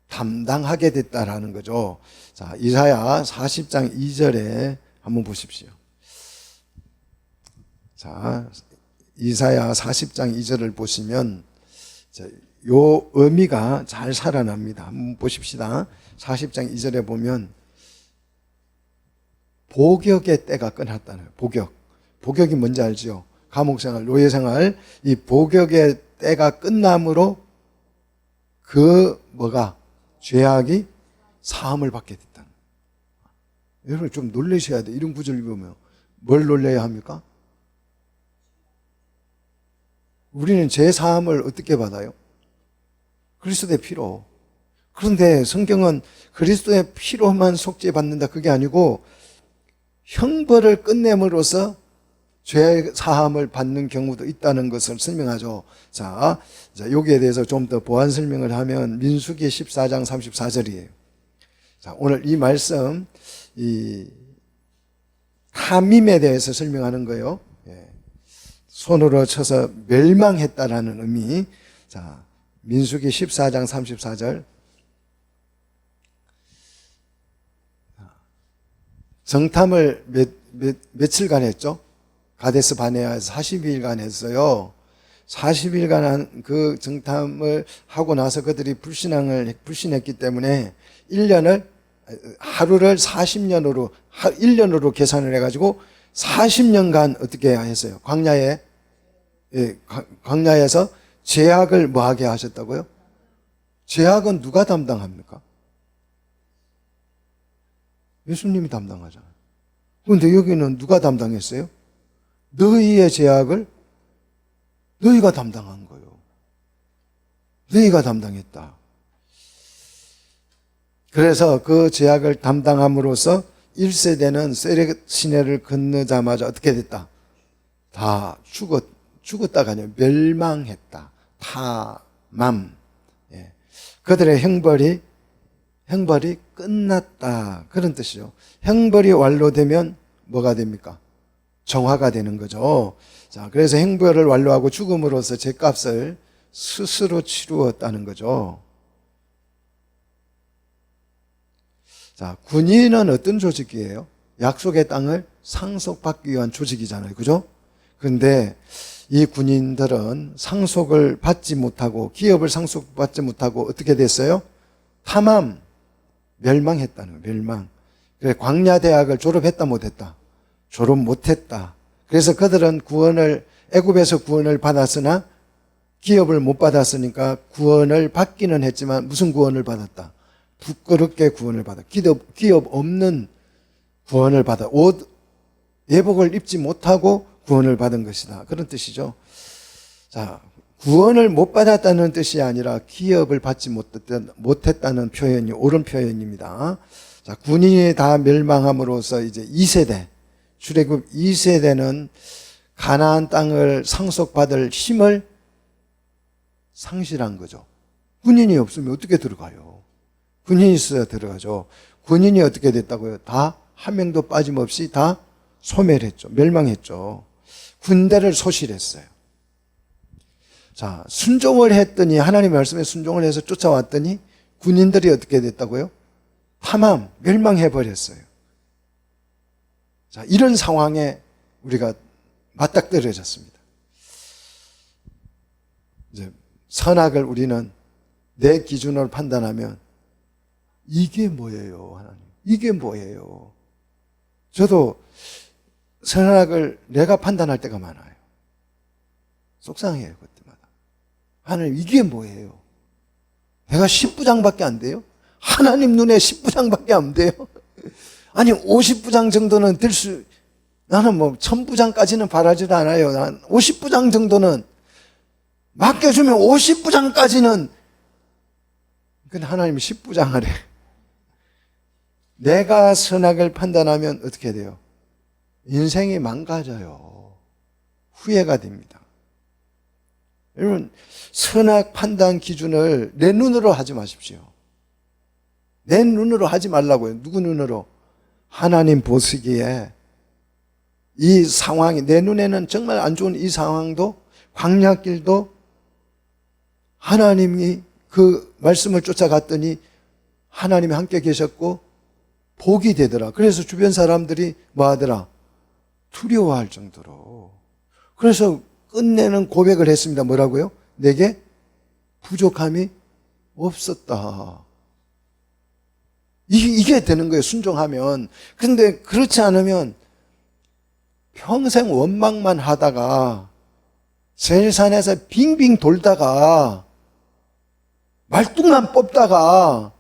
담당하게 됐다라는 거죠. 자, 이사야 40장 2절에 한번 보십시오. 자, 이사야 40장 2절을 보시면 요 의미가 잘 살아납니다. 한번 보십시다. 40장 2절에 보면 복역의 때가 끝났다는 거예요. 복역이 뭔지 알죠? 감옥생활, 노예생활, 이 복역의 때가 끝남으로 그 죄악이 사함을 받게 됐다는 거예요. 여러분 좀 놀라셔야 돼요. 이런 구절 읽으면 뭘 놀라야 합니까? 우리는 죄 사함을 어떻게 받아요? 그리스도의 피로. 그런데 성경은 그리스도의 피로만 속죄받는다 그게 아니고 형벌을 끝냄으로써 죄 사함을 받는 경우도 있다는 것을 설명하죠. 자, 여기에 대해서 좀 더 보완 설명을 하면 민수기 14장 34절이에요. 자, 오늘 이 말씀, 이 탐임에 대해서 설명하는 거예요. 예. 손으로 쳐서 멸망했다라는 의미. 자, 민수기 14장 34절. 정탐을 며칠간 했죠? 가데스 바네아에서 40일간 했어요. 40일간 한 그 정탐을 하고 나서 그들이 불신했기 때문에 1년을, 하루를 40년으로, 1년으로 계산을 해가지고 40년간 어떻게 했어요? 광야에서 죄악을 뭐하게 하셨다고요? 죄악은 누가 담당합니까? 예수님이 담당하잖아요. 그런데 여기는 누가 담당했어요? 너희의 죄악을 너희가 담당한 거예요. 너희가 담당했다. 그래서 그 죄악을 담당함으로써 1세대는 세례 시내를 건너자마자 어떻게 됐다? 다 죽었다가 아니라 멸망했다. 탐함. 예. 그들의 형벌이 끝났다. 그런 뜻이죠. 형벌이 완료되면 뭐가 됩니까? 정화가 되는 거죠. 자, 그래서 형벌을 완료하고 죽음으로써 죄값을 스스로 치루었다는 거죠. 자, 군인은 어떤 조직이에요? 약속의 땅을 상속받기 위한 조직이잖아요. 그죠? 그런데 이 군인들은 상속을 받지 못하고, 기업을 상속받지 못하고 어떻게 됐어요? 탐함, 멸망했다는 거예요. 멸망. 그래, 광야대학을 졸업했다 못했다? 졸업 못했다. 그래서 그들은 애굽에서 구원을 받았으나 기업을 못 받았으니까 구원을 받기는 했지만 무슨 구원을 받았다? 부끄럽게 구원을 받아. 기업 없는 구원을 받아. 예복을 입지 못하고 구원을 받은 것이다. 그런 뜻이죠. 자, 구원을 못 받았다는 뜻이 아니라 기업을 받지 못했다는 표현이 옳은 표현입니다. 자, 군인이 다 멸망함으로써 이제 2세대, 출애굽 2세대는 가나안 땅을 상속받을 힘을 상실한 거죠. 군인이 없으면 어떻게 들어가요? 군인이 있어야 들어가죠. 군인이 어떻게 됐다고요? 다 한 명도 빠짐없이 다 소멸했죠. 멸망했죠. 군대를 소실했어요. 자, 순종을 했더니, 하나님의 말씀에 순종을 해서 쫓아왔더니 군인들이 어떻게 됐다고요? 파암, 멸망해버렸어요. 자, 이런 상황에 우리가 맞닥뜨려졌습니다. 이제 선악을 우리는 내 기준으로 판단하면 이게 뭐예요, 하나님? 이게 뭐예요? 저도 선악을 내가 판단할 때가 많아요. 속상해요, 그때마다. 하나님, 이게 뭐예요? 내가 10부장밖에 안 돼요? 하나님 눈에 10부장밖에 안 돼요? 아니, 50부장 정도는 나는 뭐 1000부장까지는 바라지도 않아요. 난 50부장 정도는 맡겨주면 50부장까지는, 근데 하나님이 10부장 하래. 내가 선악을 판단하면 어떻게 돼요? 인생이 망가져요. 후회가 됩니다. 여러분, 선악 판단 기준을 내 눈으로 하지 마십시오. 내 눈으로 하지 말라고요. 누구 눈으로? 하나님 보시기에 이 상황이, 내 눈에는 정말 안 좋은 이 상황도, 광야길도 하나님이 그 말씀을 쫓아갔더니 하나님이 함께 계셨고 복이 되더라. 그래서 주변 사람들이 뭐 하더라? 두려워할 정도로. 그래서 끝내는 고백을 했습니다. 뭐라고요? 내게 부족함이 없었다. 이게 되는 거예요, 순종하면. 근데 그렇지 않으면 평생 원망만 하다가 세일산에서 빙빙 돌다가 말뚝만 뽑다가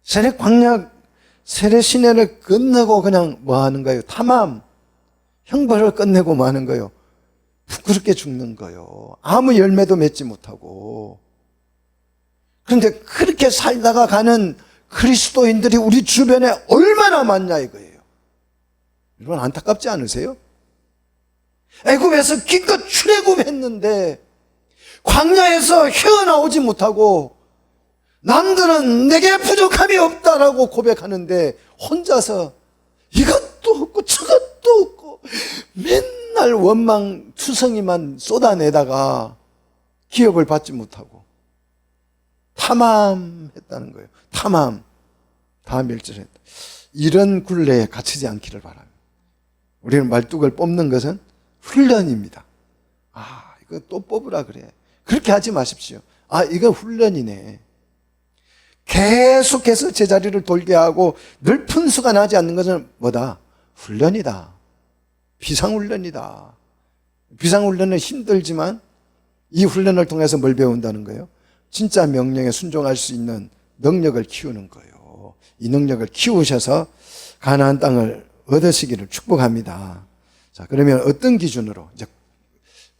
세례 시내를 끝내고 그냥 뭐 하는 거예요? 탐함, 형벌을 끝내고 뭐 하는 거예요? 부끄럽게 죽는 거예요. 아무 열매도 맺지 못하고. 그런데 그렇게 살다가 가는 그리스도인들이 우리 주변에 얼마나 많냐 이거예요. 여러분, 안타깝지 않으세요? 애굽에서 기껏 출애굽했는데 광야에서 헤어나오지 못하고 남들은 내게 부족함이 없다라고 고백하는데 혼자서 이것도 없고 저것도 없고 맨날 원망 투성이만 쏟아내다가 기업을 받지 못하고 탐함했다는 거예요. 탐함, 다 멸절했다. 이런 굴레에 갇히지 않기를 바랍니다. 우리는 말뚝을 뽑는 것은 훈련입니다. 아, 이거 또 뽑으라 그래. 그렇게 하지 마십시오. 아, 이거 훈련이네. 계속해서 제자리를 돌게 하고 늘 분수가 나지 않는 것은 뭐다? 훈련이다. 비상훈련이다. 비상훈련은 힘들지만 이 훈련을 통해서 뭘 배운다는 거예요? 진짜 명령에 순종할 수 있는 능력을 키우는 거예요. 이 능력을 키우셔서 가나안 땅을 얻으시기를 축복합니다. 자, 그러면 어떤 기준으로? 이제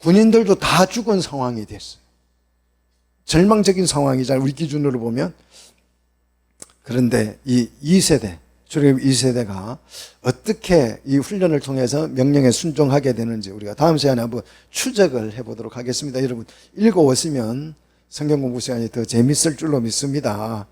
군인들도 다 죽은 상황이 됐어요. 절망적인 상황이잖아요. 우리 기준으로 보면. 그런데 이 2세대, 출애굽 2세대가 어떻게 이 훈련을 통해서 명령에 순종하게 되는지 우리가 다음 시간에 한번 추적을 해보도록 하겠습니다. 여러분, 읽어오시면 성경 공부 시간이 더 재밌을 줄로 믿습니다.